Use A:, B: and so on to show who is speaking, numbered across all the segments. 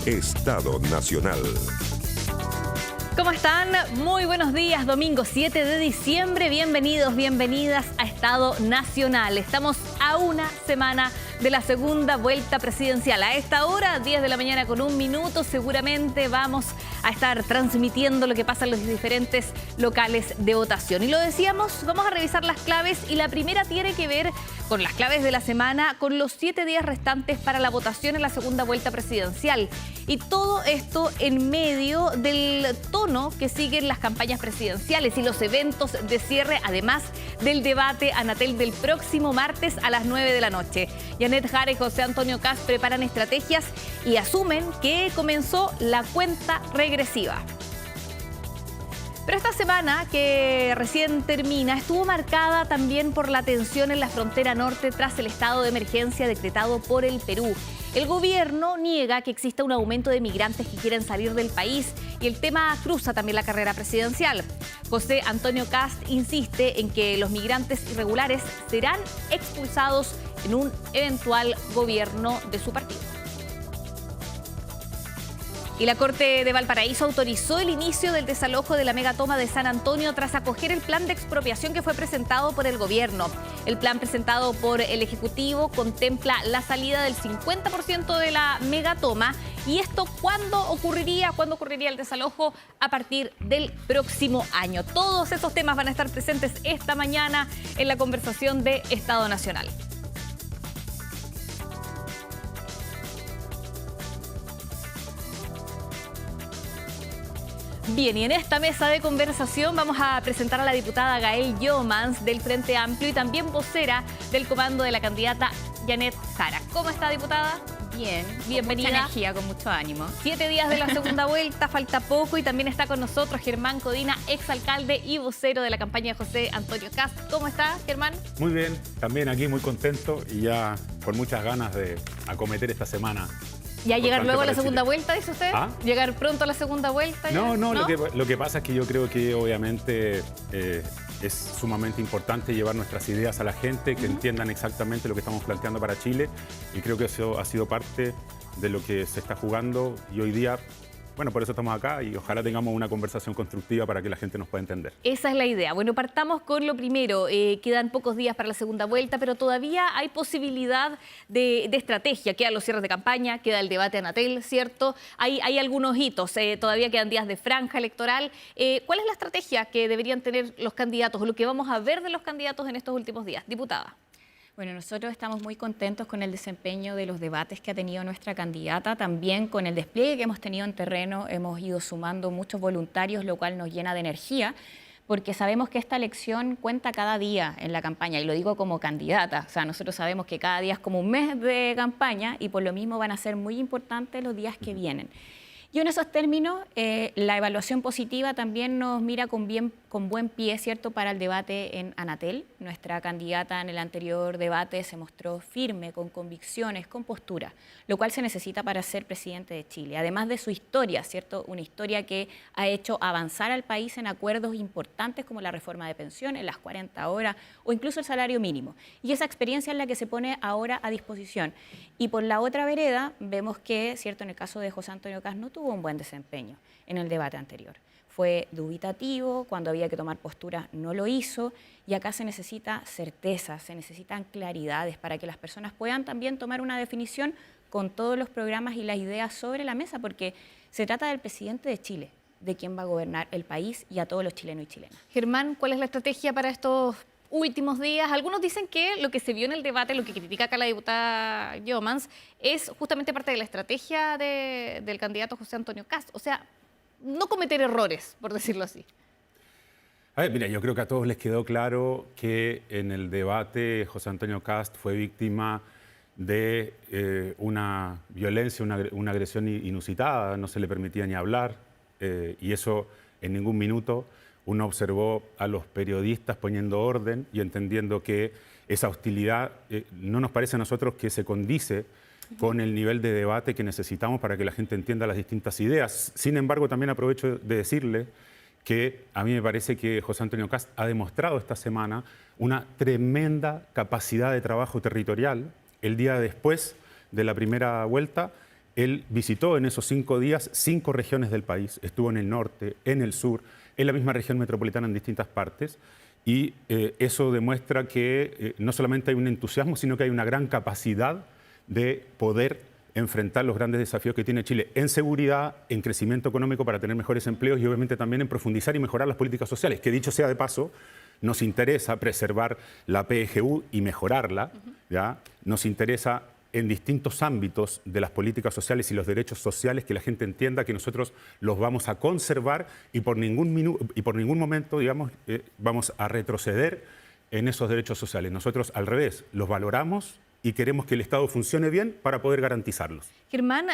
A: Estado Nacional.
B: ¿Cómo están? Muy buenos días, domingo 7 de diciembre. Bienvenidos, bienvenidas a Estado Nacional. Estamos a una semana de la segunda vuelta presidencial. A esta hora, 10 de la mañana con 1 minuto, seguramente vamos a estar transmitiendo lo que pasa en los diferentes locales de votación. Y lo decíamos, vamos a revisar las claves y la primera tiene que ver con las claves de la semana, con los 7 días restantes para la votación en la segunda vuelta presidencial. Y todo esto en medio del tono que siguen las campañas presidenciales y los eventos de cierre, además del debate Anatel del próximo martes a las 9 de la noche. Janet Jara y José Antonio Kast preparan estrategias y asumen que comenzó la cuenta regresiva. Pero esta semana que recién termina estuvo marcada también por la tensión en la frontera norte tras el estado de emergencia decretado por el Perú. El gobierno niega que exista un aumento de migrantes que quieren salir del país y el tema cruza también la carrera presidencial. José Antonio Kast insiste en que los migrantes irregulares serán expulsados en un eventual gobierno de su partido. Y la Corte de Valparaíso autorizó el inicio del desalojo de la megatoma de San Antonio tras acoger el plan de expropiación que fue presentado por el gobierno. El plan presentado por el Ejecutivo contempla la salida del 50% de la megatoma. ¿Y esto cuándo ocurriría? ¿Cuándo ocurriría el desalojo? A partir del próximo año. Todos esos temas van a estar presentes esta mañana en la conversación de Estado Nacional. Bien, y en esta mesa de conversación vamos a presentar a la diputada Gael Jomans del Frente Amplio y también vocera del comando de la candidata Janet Jara. ¿Cómo está, diputada?
C: Bien,
B: bienvenida.
C: Con mucha energía, con mucho ánimo.
B: 7 días de la segunda vuelta, falta poco y también está con nosotros Germán Codina, exalcalde y vocero de la campaña de José Antonio Kast. ¿Cómo está, Germán?
D: Muy bien, también aquí muy contento y ya con muchas ganas de acometer esta semana.
B: ¿Ya llegar luego a la segunda vuelta, dice usted?
D: ¿Ah?
B: ¿Llegar pronto a la segunda vuelta?
D: No, lo que pasa es que yo creo que obviamente es sumamente importante llevar nuestras ideas a la gente, que entiendan exactamente lo que estamos planteando para Chile, y creo que eso ha sido parte de lo que se está jugando y hoy día, bueno, por eso estamos acá y ojalá tengamos una conversación constructiva para que la gente nos pueda entender.
B: Esa es la idea. Bueno, partamos con lo primero. Quedan pocos días para la segunda vuelta, pero todavía hay posibilidad de estrategia. Quedan los cierres de campaña, queda el debate Anatel, ¿cierto? Hay algunos hitos. Todavía quedan días de franja electoral. ¿Cuál es la estrategia que deberían tener los candidatos o lo que vamos a ver de los candidatos en estos últimos días? Diputada.
C: Bueno, nosotros estamos muy contentos con el desempeño de los debates que ha tenido nuestra candidata, también con el despliegue que hemos tenido en terreno, hemos ido sumando muchos voluntarios, lo cual nos llena de energía, porque sabemos que esta elección cuenta cada día en la campaña, y lo digo como candidata, o sea, nosotros sabemos que cada día es como un mes de campaña y por lo mismo van a ser muy importantes los días que vienen. Y en esos términos, la evaluación positiva también nos mira con buen pie, ¿cierto?, para el debate en Anatel. Nuestra candidata en el anterior debate se mostró firme, con convicciones, con postura, lo cual se necesita para ser presidente de Chile. Además de su historia, ¿cierto?, una historia que ha hecho avanzar al país en acuerdos importantes como la reforma de pensiones, las 40 horas o incluso el salario mínimo. Y esa experiencia es la que se pone ahora a disposición. Y por la otra vereda, vemos que, ¿cierto?, en el caso de José Antonio Kast no tuvo un buen desempeño en el debate anterior. Fue dubitativo, cuando había que tomar postura no lo hizo, y acá se necesita certeza, se necesitan claridades para que las personas puedan también tomar una definición con todos los programas y las ideas sobre la mesa, porque se trata del presidente de Chile, de quien va a gobernar el país y a todos los chilenos y chilenas.
B: Germán, ¿cuál es la estrategia para estos últimos días? Algunos dicen que lo que se vio en el debate, lo que critica acá la diputada Jomans, es justamente parte de la estrategia del candidato José Antonio Kast. O sea, no cometer errores, por decirlo así.
D: A ver, mira, yo creo que a todos les quedó claro que en el debate José Antonio Kast fue víctima de una violencia, una agresión inusitada, no se le permitía ni hablar, y eso en ningún minuto uno observó a los periodistas poniendo orden y entendiendo que esa hostilidad no nos parece a nosotros que se condice con el nivel de debate que necesitamos para que la gente entienda las distintas ideas. Sin embargo, también aprovecho de decirle que a mí me parece que José Antonio Kast ha demostrado esta semana una tremenda capacidad de trabajo territorial. El día después de la primera vuelta, él visitó en esos 5 días 5 regiones del país, estuvo en el norte, en el sur, en la misma región metropolitana en distintas partes, y eso demuestra que no solamente hay un entusiasmo, sino que hay una gran capacidad de poder enfrentar los grandes desafíos que tiene Chile en seguridad, en crecimiento económico para tener mejores empleos y obviamente también en profundizar y mejorar las políticas sociales, que dicho sea de paso, nos interesa preservar la PGU y mejorarla, ¿ya? Nos interesa en distintos ámbitos de las políticas sociales y los derechos sociales que la gente entienda que nosotros los vamos a conservar y por ningún momento, digamos, vamos a retroceder en esos derechos sociales. Nosotros, al revés, los valoramos y queremos que el Estado funcione bien para poder garantizarlos.
B: Germán,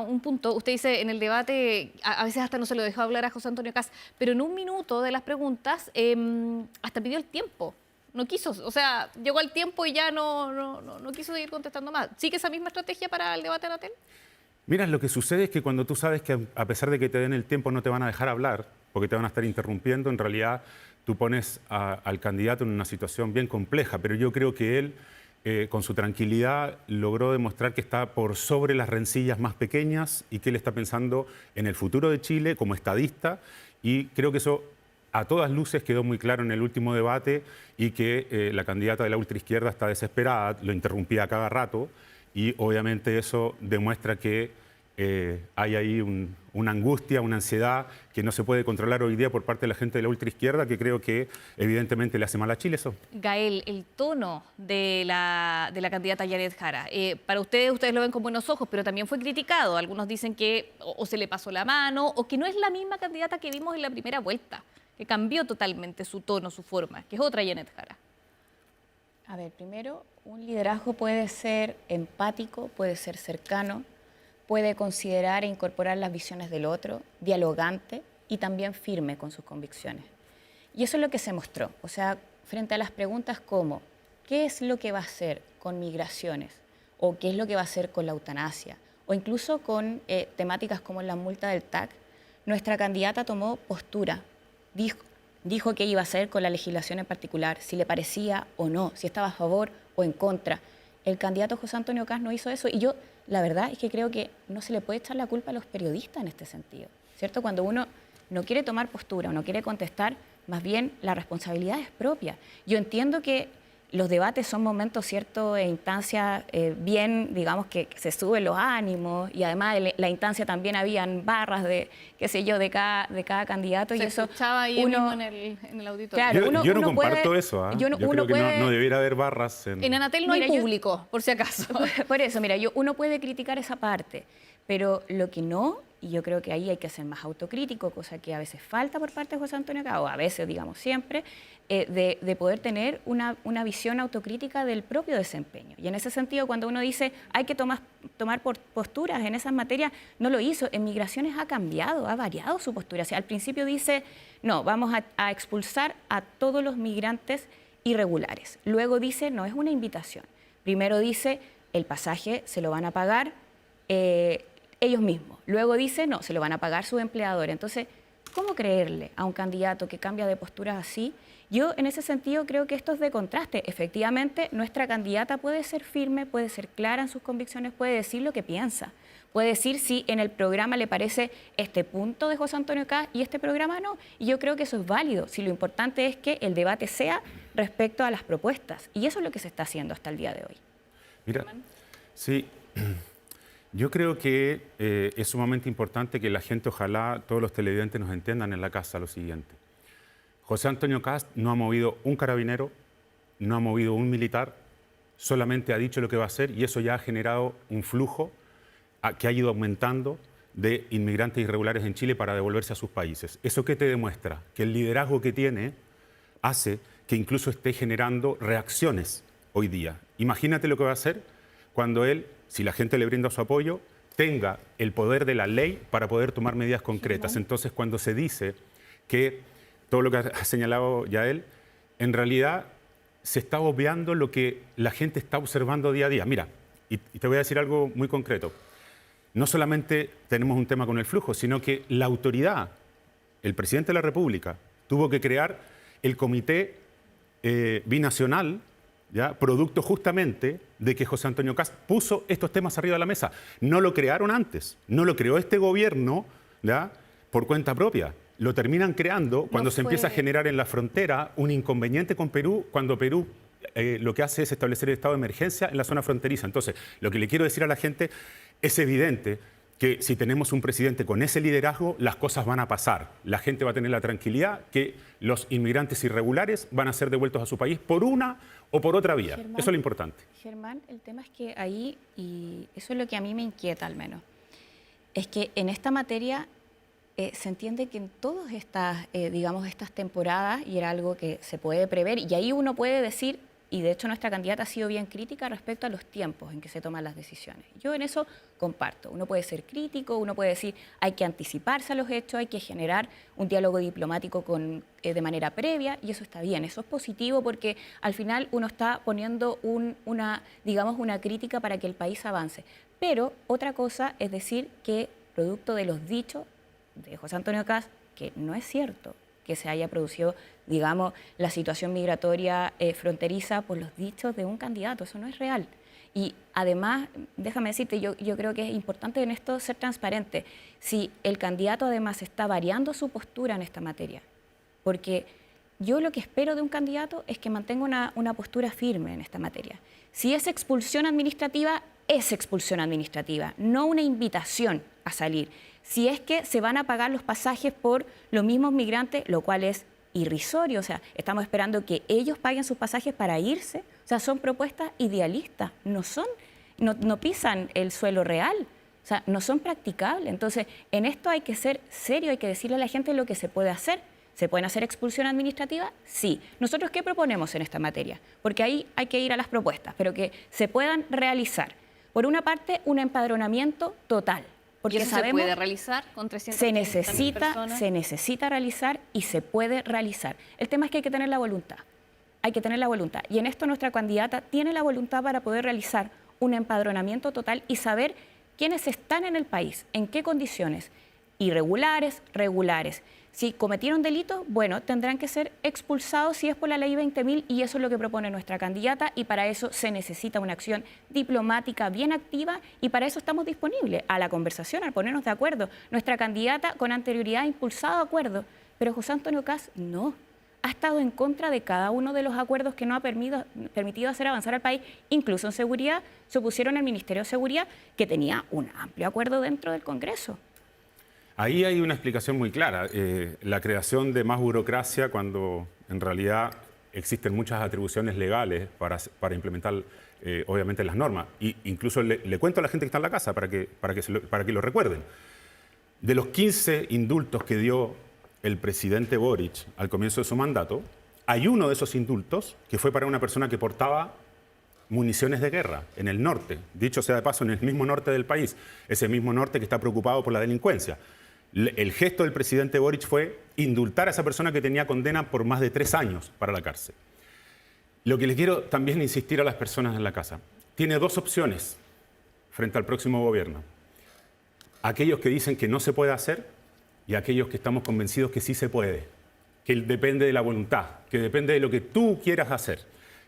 B: un punto. Usted dice en el debate, a veces hasta no se lo dejó hablar a José Antonio Kast, pero en un minuto de las preguntas hasta pidió el tiempo. No quiso, o sea, llegó al tiempo y ya no quiso seguir contestando más. ¿Sigue esa misma estrategia para el debate, Anatel?
D: Mira, lo que sucede es que cuando tú sabes que a pesar de que te den el tiempo no te van a dejar hablar, porque te van a estar interrumpiendo, en realidad tú pones al candidato en una situación bien compleja, pero yo creo que él, con su tranquilidad, logró demostrar que está por sobre las rencillas más pequeñas y que él está pensando en el futuro de Chile como estadista, y creo que eso a todas luces quedó muy claro en el último debate y que la candidata de la ultraizquierda está desesperada, lo interrumpía a cada rato y obviamente eso demuestra que hay ahí una angustia, una ansiedad que no se puede controlar hoy día por parte de la gente de la ultraizquierda, que creo que evidentemente le hace mal a Chile eso.
B: Gael, el tono de la candidata Janet Jara, para ustedes lo ven con buenos ojos, pero también fue criticado. Algunos dicen que o se le pasó la mano o que no es la misma candidata que vimos en la primera vuelta, que cambió totalmente su tono, su forma, que es otra Janet Jara.
C: A ver, primero, un liderazgo puede ser empático, puede ser cercano, puede considerar e incorporar las visiones del otro, dialogante y también firme con sus convicciones. Y eso es lo que se mostró. O sea, frente a las preguntas como ¿qué es lo que va a hacer con migraciones? ¿O qué es lo que va a hacer con la eutanasia? O incluso con temáticas como la multa del TAC, nuestra candidata tomó postura. Dijo qué iba a hacer con la legislación en particular, si le parecía o no, si estaba a favor o en contra. El candidato José Antonio Kast no hizo eso y yo, la verdad es que creo que no se le puede echar la culpa a los periodistas en este sentido, ¿cierto? Cuando uno no quiere tomar postura o no quiere contestar, más bien la responsabilidad es propia. Yo entiendo que los debates son momentos, ¿cierto?, e instancias bien, digamos, que se suben los ánimos y además la instancia también habían barras de, qué sé yo, de cada candidato.
B: Se
C: y eso
B: escuchaba ahí
C: uno,
B: mismo en el auditorio.
C: Claro,
D: yo no comparto eso. Yo creo que no debiera haber barras.
B: En Anatel no hay público, por si acaso.
C: Por eso, mira, uno puede criticar esa parte, pero lo que no, y yo creo que ahí hay que ser más autocrítico, cosa que a veces falta por parte de José Antonio Kast, o a veces, digamos, siempre, de poder tener una visión autocrítica del propio desempeño. Y en ese sentido, cuando uno dice hay que tomar posturas en esas materias, no lo hizo. En migraciones ha cambiado, ha variado su postura. O sea, al principio dice, no, vamos a expulsar a todos los migrantes irregulares. Luego dice, no, es una invitación. Primero dice, el pasaje se lo van a pagar ellos mismos. Luego dice, no, se lo van a pagar sus empleadores. Entonces, ¿cómo creerle a un candidato que cambia de posturas así? Yo, en ese sentido, creo que esto es de contraste. Efectivamente, nuestra candidata puede ser firme, puede ser clara en sus convicciones, puede decir lo que piensa. Puede decir si en el programa le parece este punto de José Antonio Kast y este programa no. Y yo creo que eso es válido. Si lo importante es que el debate sea respecto a las propuestas. Y eso es lo que se está haciendo hasta el día de hoy.
D: Mira, sí, yo creo que es sumamente importante que la gente, ojalá todos los televidentes nos entiendan en la casa lo siguiente. José Antonio Kast no ha movido un carabinero, no ha movido un militar, solamente ha dicho lo que va a hacer y eso ya ha generado un flujo que ha ido aumentando de inmigrantes irregulares en Chile para devolverse a sus países. ¿Eso qué te demuestra? Que el liderazgo que tiene hace que incluso esté generando reacciones hoy día. Imagínate lo que va a hacer cuando él, si la gente le brinda su apoyo, tenga el poder de la ley para poder tomar medidas concretas. Entonces, cuando se dice que todo lo que ha señalado Yael, en realidad se está obviando lo que la gente está observando día a día. Mira, y te voy a decir algo muy concreto. No solamente tenemos un tema con el flujo, sino que la autoridad, el presidente de la República, tuvo que crear el Comité Binacional, ¿ya?, producto justamente de que José Antonio Kast puso estos temas arriba de la mesa. No lo crearon antes, no lo creó este gobierno, ¿ya?, por cuenta propia. Lo terminan creando cuando se empieza a generar en la frontera un inconveniente con Perú, cuando Perú lo que hace es establecer el estado de emergencia en la zona fronteriza. Entonces, lo que le quiero decir a la gente, es evidente que si tenemos un presidente con ese liderazgo, las cosas van a pasar. La gente va a tener la tranquilidad que los inmigrantes irregulares van a ser devueltos a su país por una o por otra vía.
C: Germán,
D: eso es lo importante.
C: Germán, el tema es que ahí, y eso es lo que a mí me inquieta al menos, es que en esta materia se entiende que en todas estas, digamos, estas temporadas, y era algo que se puede prever, y ahí uno puede decir, y de hecho nuestra candidata ha sido bien crítica respecto a los tiempos en que se toman las decisiones. Yo en eso comparto. Uno puede ser crítico, uno puede decir hay que anticiparse a los hechos, hay que generar un diálogo diplomático de manera previa, y eso está bien, eso es positivo porque al final uno está poniendo digamos, una crítica para que el país avance. Pero otra cosa es decir que producto de los dichos de José Antonio Kast, que no es cierto que se haya producido, digamos, la situación migratoria fronteriza por los dichos de un candidato. Eso no es real. Y además, déjame decirte, yo creo que es importante en esto ser transparente. Si el candidato además está variando su postura en esta materia, porque yo lo que espero de un candidato es que mantenga una postura firme en esta materia. Si es expulsión administrativa, es expulsión administrativa, no una invitación a salir. Si es que se van a pagar los pasajes por los mismos migrantes, lo cual es irrisorio, o sea, estamos esperando que ellos paguen sus pasajes para irse, o sea, son propuestas idealistas, no pisan el suelo real, o sea, no son practicables. Entonces, en esto hay que ser serio, hay que decirle a la gente lo que se puede hacer. ¿Se pueden hacer expulsión administrativa? Sí. ¿Nosotros qué proponemos en esta materia? Porque ahí hay que ir a las propuestas, pero que se puedan realizar. Por una parte, un empadronamiento total. Porque
B: ¿Y eso
C: sabemos,
B: se puede realizar con 300 personas?
C: Se necesita realizar y se puede realizar. El tema es que hay que tener la voluntad. Hay que tener la voluntad. Y en esto nuestra candidata tiene la voluntad para poder realizar un empadronamiento total y saber quiénes están en el país, en qué condiciones, irregulares, regulares. Si cometieron delitos, bueno, tendrán que ser expulsados si es por la ley 20.000 y eso es lo que propone nuestra candidata y para eso se necesita una acción diplomática bien activa y para eso estamos disponibles a la conversación, al ponernos de acuerdo. Nuestra candidata con anterioridad ha impulsado acuerdos, pero José Antonio Kast no. Ha estado en contra de cada uno de los acuerdos que no ha permitido hacer avanzar al país, incluso en seguridad, se opusieron al Ministerio de Seguridad que tenía un amplio acuerdo dentro del Congreso.
D: Ahí hay una explicación muy clara. La creación de más burocracia cuando en realidad existen muchas atribuciones legales para implementar, obviamente, las normas. Y incluso le cuento a la gente que está en la casa para que lo recuerden. De los 15 indultos que dio el presidente Boric al comienzo de su mandato, hay uno de esos indultos que fue para una persona que portaba municiones de guerra en el norte, dicho sea de paso, en el mismo norte del país, ese mismo norte que está preocupado por la delincuencia. El gesto del presidente Boric fue indultar a esa persona que tenía condena por más de 3 años para la cárcel. Lo que les quiero también insistir a las personas en la casa, tiene 2 opciones frente al próximo gobierno. Aquellos que dicen que no se puede hacer y aquellos que estamos convencidos que sí se puede, que depende de la voluntad, que depende de lo que tú quieras hacer.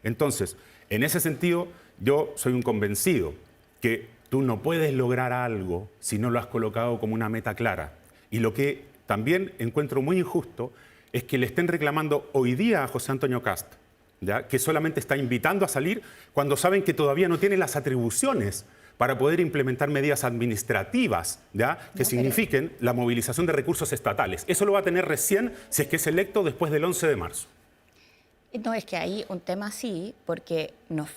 D: Entonces, en ese sentido, yo soy un convencido que tú no puedes lograr algo si no lo has colocado como una meta clara. Y lo que también encuentro muy injusto es que le estén reclamando hoy día a José Antonio Kast, ¿ya?, que solamente está invitando a salir cuando saben que todavía no tiene las atribuciones para poder implementar medidas administrativas, ¿ya?, que signifiquen la movilización de recursos estatales. Eso lo va a tener recién si es que es electo después del 11 de marzo.
C: No, es que hay un tema así, porque no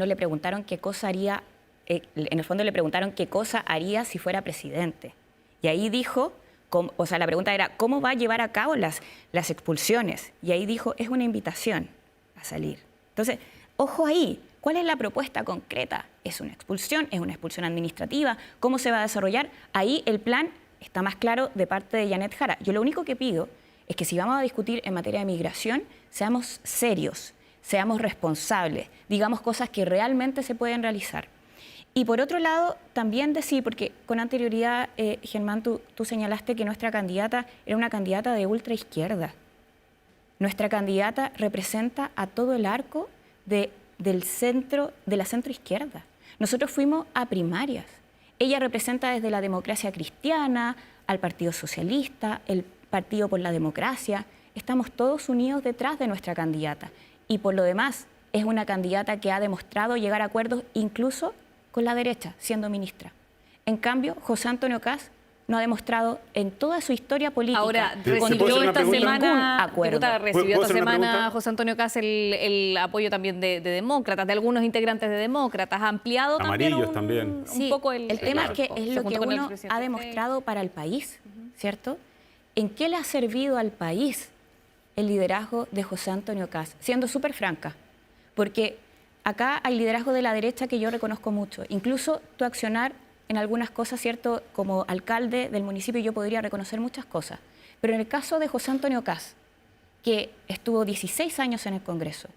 C: le preguntaron qué cosa haría, en el fondo le preguntaron qué cosa haría si fuera presidente. Y ahí dijo, o sea, la pregunta era, ¿cómo va a llevar a cabo las expulsiones? Y ahí dijo, es una invitación a salir. Entonces, ojo ahí, ¿cuál es la propuesta concreta? ¿Es una expulsión? ¿Es una expulsión administrativa? ¿Cómo se va a desarrollar? Ahí el plan está más claro de parte de Janet Jara. Yo lo único que pido es que si vamos a discutir en materia de migración, seamos serios, seamos responsables, digamos cosas que realmente se pueden realizar. Y por otro lado, también decir, porque con anterioridad, Germán, tú señalaste que nuestra candidata era una candidata de ultraizquierda. Nuestra candidata representa a todo el arco de del centro, de la centroizquierda. Nosotros fuimos a primarias. Ella representa desde la democracia cristiana al Partido Socialista, el Partido por la Democracia. Estamos todos unidos detrás de nuestra candidata. Y por lo demás, es una candidata que ha demostrado llegar a acuerdos incluso con la derecha, siendo ministra. En cambio, José Antonio Kast no ha demostrado en toda su historia política.
B: Ahora,
D: ¿Te puedo hacer
B: recibió
D: una
B: esta
D: pregunta?
B: semana,
C: Acuerdo.
B: diputada, recibió
D: ¿Puedo
B: esta
D: hacer una
B: semana
D: pregunta?
B: José Antonio Kast el apoyo también de demócratas, de algunos integrantes de demócratas. Ha ampliado
D: Amarillos
B: también
D: también.
B: un poco el
C: tema
B: el
C: es que
B: arco.
C: es
B: Se
C: lo que
B: juntó con el
C: uno
B: presidente
C: ha demostrado para el país, ¿cierto? ¿En qué le ha servido al país el liderazgo de José Antonio Kast? Siendo súper franca, porque acá hay liderazgo de la derecha que yo reconozco mucho. Incluso tu accionar en algunas cosas, ¿cierto? Como alcalde del municipio yo podría reconocer muchas cosas. Pero en el caso de José Antonio Kast, que estuvo 16 años en el Congreso,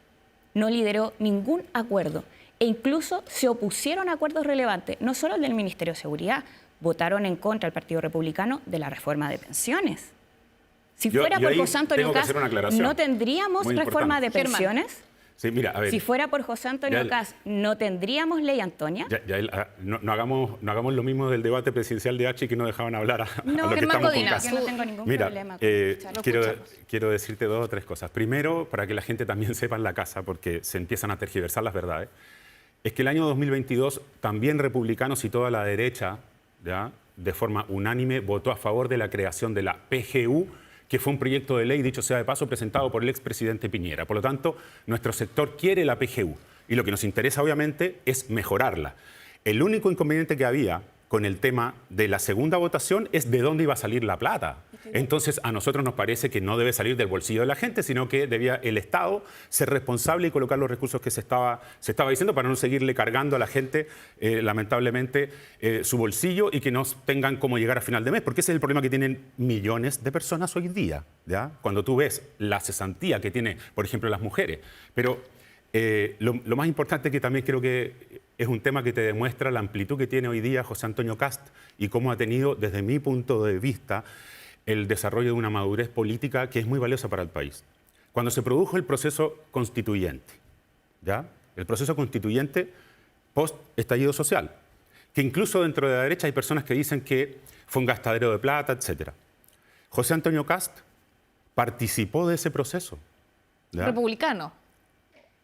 C: no lideró ningún acuerdo e incluso se opusieron a acuerdos relevantes, no solo el del Ministerio de Seguridad, votaron en contra el Partido Republicano de la reforma de pensiones. Si
D: Yo
C: fuera por
D: ahí
C: José Antonio
D: tengo que
C: Kast,
D: hacer una aclaración
C: no tendríamos
D: muy
C: reforma de
D: importante.
B: Germán.
C: pensiones.
D: Sí, mira, a ver.
C: Si fuera por José Antonio Kast, no tendríamos ley Antonia.
D: No hagamos lo mismo del debate presidencial de H que no dejaban hablar a
C: No,
D: lo que
B: Germán
D: estamos con
B: Codina,
D: Kast.
C: Yo no tengo ningún
D: Mira,
C: problema con escucharlo.
D: quiero decirte 2 o 3 cosas. Primero, para que la gente también sepa en la casa, porque se empiezan a tergiversar las verdades, es que el año 2022 también republicanos y toda la derecha, ¿ya?, de forma unánime, votó a favor de la creación de la PGU, que fue un proyecto de ley, dicho sea de paso, presentado por el expresidente Piñera. Por lo tanto, nuestro sector quiere la PGU y lo que nos interesa, obviamente, es mejorarla. El único inconveniente que había con el tema de la segunda votación es de dónde iba a salir la plata. Entonces, a nosotros nos parece que no debe salir del bolsillo de la gente, sino que debía el Estado ser responsable y colocar los recursos que se estaba diciendo para no seguirle cargando a la gente, lamentablemente, su bolsillo y que no tengan cómo llegar a final de mes, porque ese es el problema que tienen millones de personas hoy día, ¿ya? Cuando tú ves la cesantía que tienen, por ejemplo, las mujeres. Pero lo más importante que también creo que es un tema que te demuestra la amplitud que tiene hoy día José Antonio Kast y cómo ha tenido, desde mi punto de vista, el desarrollo de una madurez política que es muy valiosa para el país. Cuando se produjo el proceso constituyente, ¿ya?, el proceso constituyente post-estallido social, que incluso dentro de la derecha hay personas que dicen que fue un gastadero de plata, etc. José Antonio Kast participó de ese proceso, ¿ya?
B: Republicano.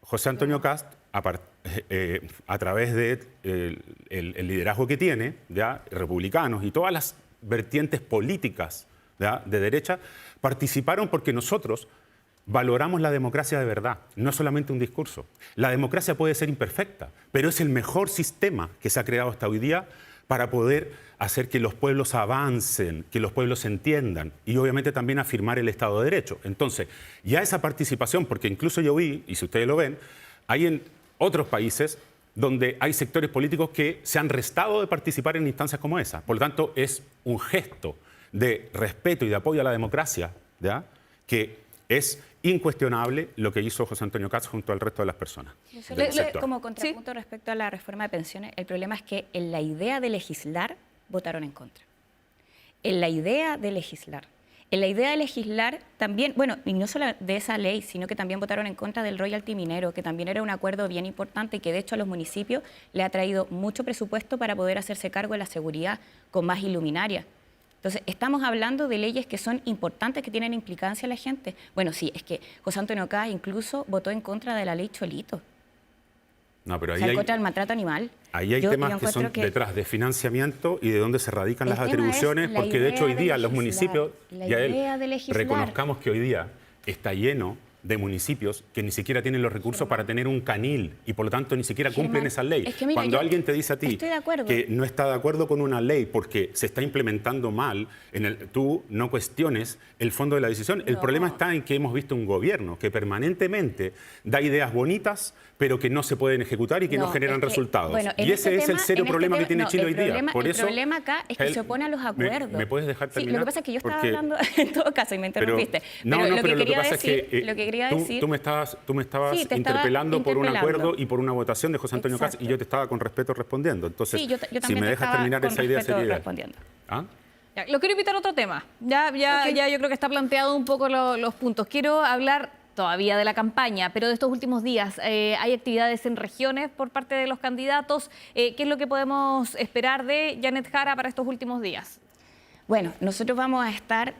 D: José Antonio Kast, a través de el liderazgo que tiene, ¿ya?, republicanos y todas las vertientes políticas, ¿ya?, de derecha, participaron porque nosotros valoramos la democracia de verdad, no solamente un discurso. La democracia puede ser imperfecta, pero es el mejor sistema que se ha creado hasta hoy día para poder hacer que los pueblos avancen, que los pueblos se entiendan y obviamente también afirmar el Estado de Derecho. Entonces, ya esa participación, porque incluso yo vi, y si ustedes lo ven, hay en otros países donde hay sectores políticos que se han restado de participar en instancias como esa. Por lo tanto, es un gesto de respeto y de apoyo a la democracia, ¿ya?, que es incuestionable lo que hizo José Antonio Kast junto al resto de las personas del sector.
C: Como contrapunto respecto a la reforma de pensiones, el problema es que en la idea de legislar votaron en contra. En la idea de legislar. En la idea de legislar también, bueno, y no solo de esa ley, sino que también votaron en contra del royalty minero, que también era un acuerdo bien importante y que de hecho a los municipios le ha traído mucho presupuesto para poder hacerse cargo de la seguridad con más iluminaria. Entonces, estamos hablando de leyes que son importantes, que tienen implicancia a la gente. Bueno, sí, es que José Antonio Kast incluso votó en contra de la ley Cholito.
D: No, pero
C: O
D: ahí
C: sea, en
D: hay,
C: contra del maltrato animal.
D: ahí hay
C: Yo
D: temas que
C: encuentro
D: son detrás de financiamiento y de dónde se radican
C: El
D: las
C: tema es
D: atribuciones,
C: la
D: porque de hecho hoy
C: idea de
D: día los
C: legislar,
D: municipios,
C: la
D: ya
C: idea de legislar.
D: reconozcamos que hoy día está lleno de municipios que ni siquiera tienen los recursos para tener un canil y por lo tanto ni siquiera cumplen
C: Germán,
D: esa ley.
C: es que mira,
D: Cuando
C: yo
D: alguien te dice a ti
C: estoy de acuerdo.
D: que no está de acuerdo con una ley porque se está implementando mal, tú no cuestiones el fondo de la decisión. El problema está en que hemos visto un gobierno que permanentemente da ideas bonitas pero que no se pueden ejecutar y que no generan
C: es que,
D: resultados.
C: bueno, en
D: y ese
C: este
D: es el
C: tema-
D: serio
C: en este
D: problema que
C: tema-
D: tiene
C: no,
D: Chile
C: el
D: hoy día.
C: problema-
D: Por
C: el
D: eso,
C: problema acá es que se opone a los acuerdos.
D: ¿Me puedes dejar
C: Sí,
D: terminar?
C: lo que pasa es que yo estaba
D: Porque-
C: hablando en todo caso y me interrumpiste.
D: No,
C: pero
D: no,
C: lo
D: pero
C: que quería
D: pasa
C: decir,
D: es que
C: lo que quería decir,
D: tú me estabas
C: Sí, te estaba
D: interpelando por un
C: interpelando.
D: acuerdo y por una votación de José Antonio Kast
C: Exacto.
D: y yo te estaba con respeto respondiendo. Entonces,
C: sí, yo también
D: si me
C: te
D: dejas
C: estaba
D: terminar
C: con
D: esa idea
C: respeto
D: sería ideal.
C: respondiendo.
D: ¿Ah?
B: Ya, lo quiero invitar a otro tema. Ya yo creo que está planteado un poco los puntos. Quiero hablar todavía de la campaña, pero de estos últimos días, ¿hay actividades en regiones por parte de los candidatos? ¿Qué es lo que podemos esperar de Janet Jara para estos últimos días?
C: Bueno, nosotros vamos a estar,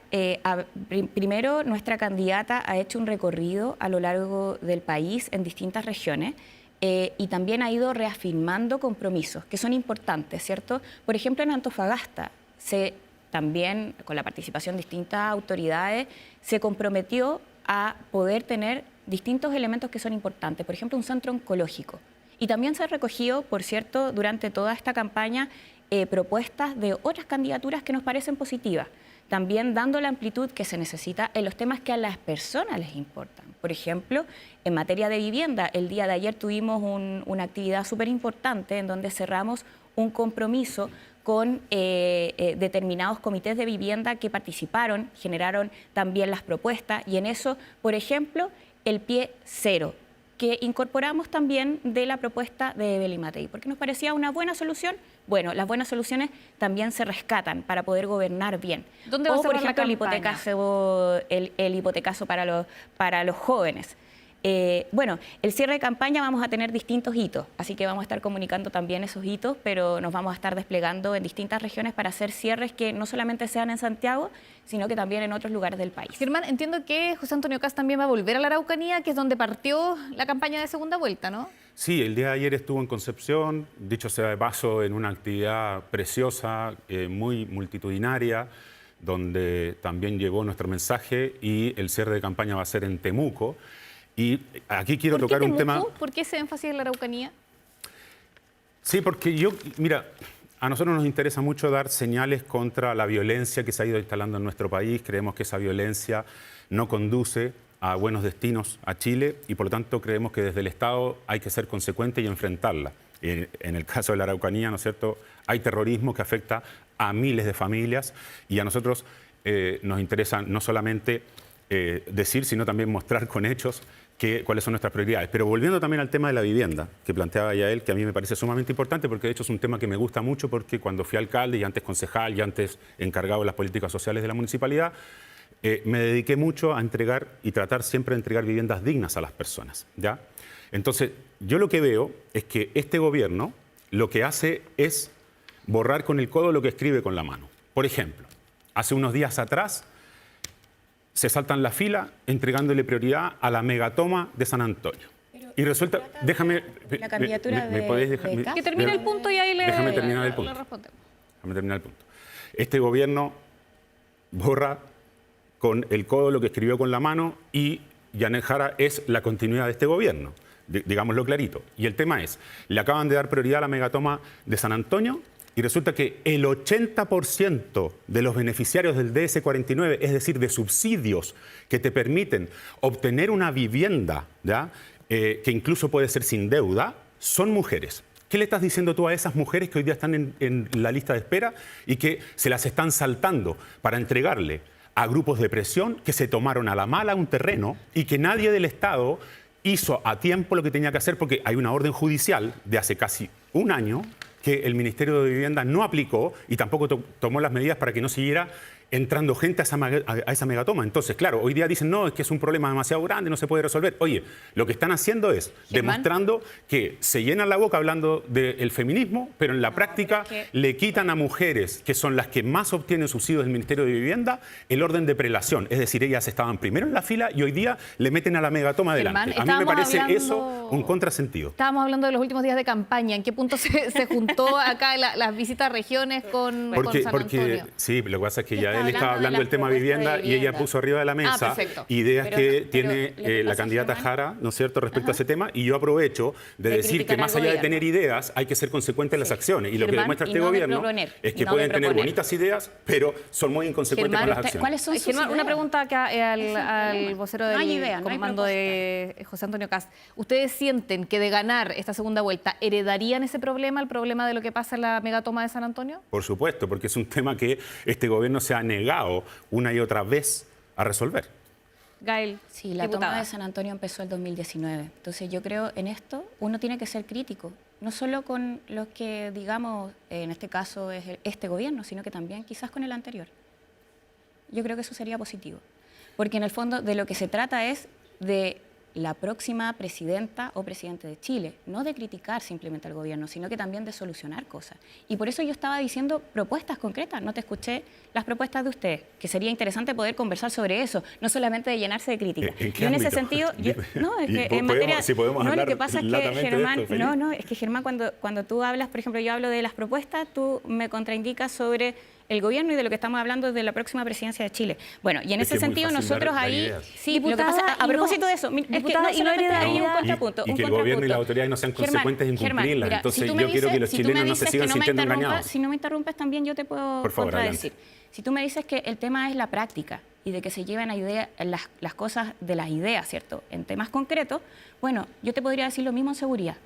C: primero nuestra candidata ha hecho un recorrido a lo largo del país en distintas regiones y también ha ido reafirmando compromisos que son importantes, ¿cierto? Por ejemplo, en Antofagasta, también con la participación de distintas autoridades, se comprometió a poder tener distintos elementos que son importantes, por ejemplo, un centro oncológico. Y también se ha recogido, por cierto, durante toda esta campaña, propuestas de otras candidaturas que nos parecen positivas, también dando la amplitud que se necesita en los temas que a las personas les importan. Por ejemplo, en materia de vivienda, el día de ayer tuvimos una actividad súper importante en donde cerramos un compromiso con determinados comités de vivienda que participaron, generaron también las propuestas y en eso, por ejemplo, el pie cero, que incorporamos también de la propuesta de Evelyn Matei, porque nos parecía una buena solución. Bueno, las buenas soluciones también se rescatan para poder gobernar bien.
B: ¿Dónde va a
C: por
B: cerrar la
C: ejemplo,
B: campaña?
C: el hipotecaso para los jóvenes. Bueno, el cierre de campaña vamos a tener distintos hitos, así que vamos a estar comunicando también esos hitos, pero nos vamos a estar desplegando en distintas regiones para hacer cierres que no solamente sean en Santiago, sino que también en otros lugares del país.
B: Germán, entiendo que José Antonio Kast también va a volver a la Araucanía, que es donde partió la campaña de segunda vuelta, ¿no?
D: Sí, el día de ayer estuvo en Concepción, dicho sea de paso, en una actividad preciosa, muy multitudinaria, donde también llegó nuestro mensaje y el cierre de campaña va a ser en Temuco. Y aquí quiero tocar un tema...
B: ¿Por qué ese énfasis en la Araucanía?
D: Sí, porque mira, a nosotros nos interesa mucho dar señales contra la violencia que se ha ido instalando en nuestro país. Creemos que esa violencia no conduce a buenos destinos a Chile y por lo tanto creemos que desde el Estado hay que ser consecuente y enfrentarla. En el caso de la Araucanía, ¿no es cierto?, hay terrorismo que afecta a miles de familias y a nosotros nos interesa no solamente decir, sino también mostrar con hechos cuáles son nuestras prioridades. Pero volviendo también al tema de la vivienda, que planteaba ya él, que a mí me parece sumamente importante, porque de hecho es un tema que me gusta mucho, porque cuando fui alcalde y antes concejal y antes encargado de las políticas sociales de la municipalidad, me dediqué mucho a entregar y tratar siempre de entregar viviendas dignas a las personas, ¿ya? Entonces, yo lo que veo es que este gobierno lo que hace es borrar con el codo lo que escribe con la mano. Por ejemplo, hace unos días atrás, se saltan la fila entregándole prioridad a la megatoma de San Antonio. Y resulta, déjame...
C: La candidatura
D: ¿me podés dejar?
B: Que termine el punto y ahí le
D: terminar el punto.
B: respondemos.
D: Déjame terminar el punto. Este gobierno borra con el codo lo que escribió con la mano y Janet Jara es la continuidad de este gobierno, digámoslo clarito. Y el tema es, le acaban de dar prioridad a la megatoma de San Antonio y resulta que el 80% de los beneficiarios del DS-49, es decir, de subsidios que te permiten obtener una vivienda, ¿ya?, que incluso puede ser sin deuda, son mujeres. ¿Qué le estás diciendo tú a esas mujeres que hoy día están en la lista de espera y que se las están saltando para entregarle a grupos de presión que se tomaron a la mala un terreno y que nadie del Estado hizo a tiempo lo que tenía que hacer porque hay una orden judicial de hace casi un año que el Ministerio de Vivienda no aplicó y tampoco tomó las medidas para que no siguiera entrando gente a esa megatoma? Entonces, claro, hoy día dicen, no, es que es un problema demasiado grande, no se puede resolver. Oye, lo que están haciendo es demostrando que se llenan la boca hablando del feminismo, pero en la práctica le quitan a mujeres, que son las que más obtienen subsidios del Ministerio de Vivienda, el orden de prelación. Es decir, ellas estaban primero en la fila y hoy día le meten a la megatoma adelante. A mí me parece eso un contrasentido.
B: Estábamos hablando de los últimos días de campaña. ¿En qué punto se juntó acá las visitas a regiones con San Antonio?
D: Sí, lo que pasa es que ya él estaba hablando del tema vivienda y ella puso arriba de la mesa ideas que tiene la candidata Jara, ¿no es cierto?, respecto a ese tema, y yo aprovecho de decir que más allá de tener ideas hay que ser consecuente en las acciones, y lo que demuestra este gobierno es que pueden tener bonitas ideas, pero son muy inconsecuentes con las acciones.
B: ¿Cuáles son sus ideas? Una pregunta acá al vocero del comando de José Antonio Kast. ¿Ustedes sienten que de ganar esta segunda vuelta heredarían ese problema, el problema de lo que pasa en la megatoma de San Antonio?
D: Por supuesto, porque es un tema que este gobierno se ha negado una y otra vez a resolver.
B: Gael,
C: sí, la toma de San Antonio empezó el 2019. Entonces yo creo en esto uno tiene que ser crítico, no solo con los que, digamos, en este caso es este gobierno, sino que también quizás con el anterior. Yo creo que eso sería positivo, porque en el fondo de lo que se trata es de la próxima presidenta o presidente de Chile, no de criticar simplemente al gobierno, sino que también de solucionar cosas. Y por eso yo estaba diciendo propuestas concretas, no te escuché las propuestas de ustedes, que sería interesante poder conversar sobre eso, no solamente de llenarse de críticas.
D: Yo
C: en ese sentido, no, es que en materia...
D: Si podemos
C: no,
D: hablar
C: lo que pasa es que Germán,
D: de esto,
C: es que Germán, cuando tú hablas, por ejemplo, yo hablo de las propuestas, tú me contraindicas sobre el gobierno y de lo que estamos hablando de la próxima presidencia de Chile. Bueno, y en ese sentido nosotros ahí... Sí, lo que pasa, a propósito de eso, es que no hay un contrapunto.
D: Y que el gobierno y las autoridades no sean consecuentes en cumplirlas.
C: Mira,
D: Entonces yo quiero que los chilenos no se sigan sintiendo engañados.
C: Si no me interrumpes también yo te puedo contradecir. Si tú me dices que el tema es la práctica y de que se lleven a idea, las cosas de las ideas, ¿cierto? En temas concretos, bueno, yo te podría decir lo mismo en seguridad.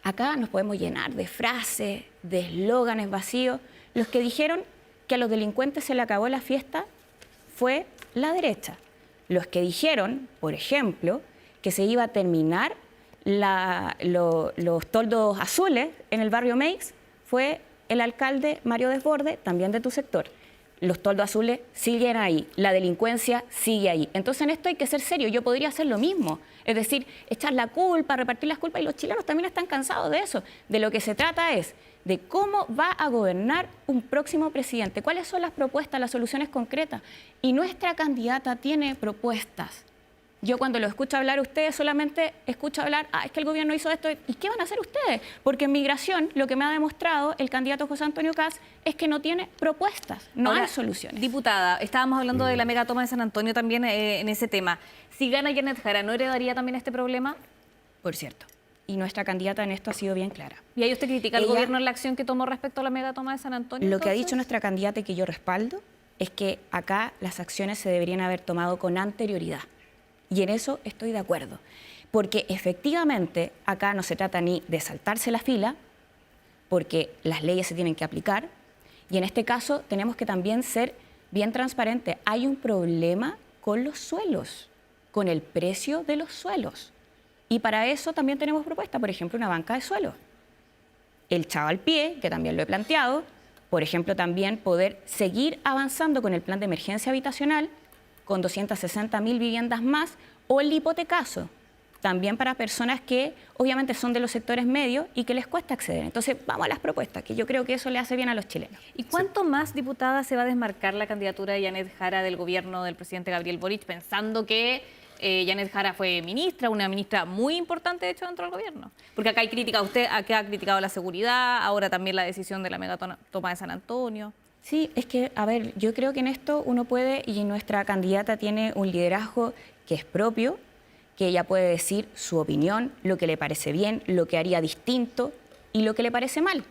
C: Acá nos podemos llenar de frases, de eslóganes vacíos. Los que dijeron que a los delincuentes se le acabó la fiesta fue la derecha. Los que dijeron, por ejemplo, que se iba a terminar los toldos azules en el barrio Meix fue el alcalde Mario Desbordes, también de tu sector. Los toldos azules siguen ahí, la delincuencia sigue ahí. Entonces en esto hay que ser serio, yo podría hacer lo mismo. Es decir, echar la culpa, repartir las culpas, y los chilenos también están cansados de eso. De lo que se trata es de cómo va a gobernar un próximo presidente, cuáles son las propuestas, las soluciones concretas. Y nuestra candidata tiene propuestas. Yo cuando lo escucho hablar a ustedes solamente escucho hablar, es que el gobierno hizo esto, ¿y qué van a hacer ustedes? Porque en migración lo que me ha demostrado el candidato José Antonio Kast es que no tiene propuestas, no hay soluciones.
B: Diputada, estábamos hablando de la megatoma de San Antonio también en ese tema. Si gana Janet Jara, ¿no heredaría también este problema?
C: Por cierto. Y nuestra candidata en esto ha sido bien clara.
B: ¿Y ahí usted critica al gobierno en la acción que tomó respecto a la megatoma de San Antonio?
C: Lo que ha dicho nuestra candidata y que yo respaldo es que acá las acciones se deberían haber tomado con anterioridad. Y en eso estoy de acuerdo. Porque efectivamente acá no se trata ni de saltarse la fila, porque las leyes se tienen que aplicar. Y en este caso tenemos que también ser bien transparentes. Hay un problema con los suelos, con el precio de los suelos. Y para eso también tenemos propuesta, por ejemplo, una banca de suelo. El chavo al pie, que también lo he planteado, por ejemplo, también poder seguir avanzando con el plan de emergencia habitacional, con 260.000 viviendas más, o el hipotecazo, también para personas que obviamente son de los sectores medios y que les cuesta acceder. Entonces, vamos a las propuestas, que yo creo que eso le hace bien a los chilenos.
B: ¿Y cuánto más, diputada, se va a desmarcar la candidatura de Janet Jara del gobierno del presidente Gabriel Boric, pensando que Janet Jara fue ministra, una ministra muy importante, de hecho, dentro del gobierno? Porque acá hay crítica, usted acá ha criticado la seguridad, ahora también la decisión de la megatoma de San Antonio.
C: Sí, es que, a ver, yo creo que en esto uno puede, y nuestra candidata tiene un liderazgo que es propio, que ella puede decir su opinión, lo que le parece bien, lo que haría distinto y lo que le parece mal.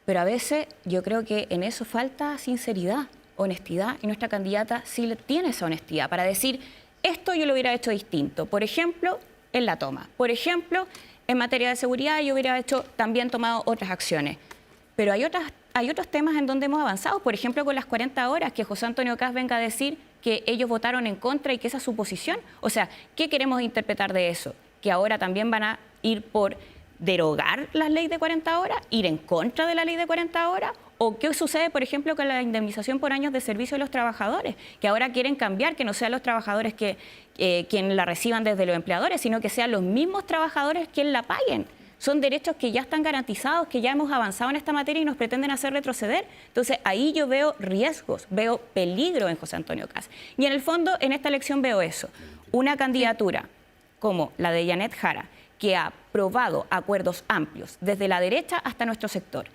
C: Pero a veces yo creo que en eso falta sinceridad, honestidad, y nuestra candidata sí tiene esa honestidad para decir, esto yo lo hubiera hecho distinto. Por ejemplo, en la toma. Por ejemplo, en materia de seguridad yo hubiera también tomado otras acciones. Pero hay otros temas en donde hemos avanzado, por ejemplo, con las 40 horas, que José Antonio Kast venga a decir que ellos votaron en contra y que esa es su posición. O sea, ¿qué queremos interpretar de eso? ¿Que ahora también van a ir por derogar la ley de 40 horas, ir en contra de la ley de 40 horas? ¿O qué sucede, por ejemplo, con la indemnización por años de servicio de los trabajadores? Que ahora quieren cambiar, que no sean los trabajadores quienes la reciban desde los empleadores, sino que sean los mismos trabajadores quienes la paguen. Son derechos que ya están garantizados, que ya hemos avanzado en esta materia y nos pretenden hacer retroceder. Entonces, ahí yo veo riesgos, veo peligro en José Antonio Kast. Y en el fondo, en esta elección veo eso. Una candidatura como la de Janet Jara, que ha probado acuerdos amplios, desde la derecha hasta nuestro sector.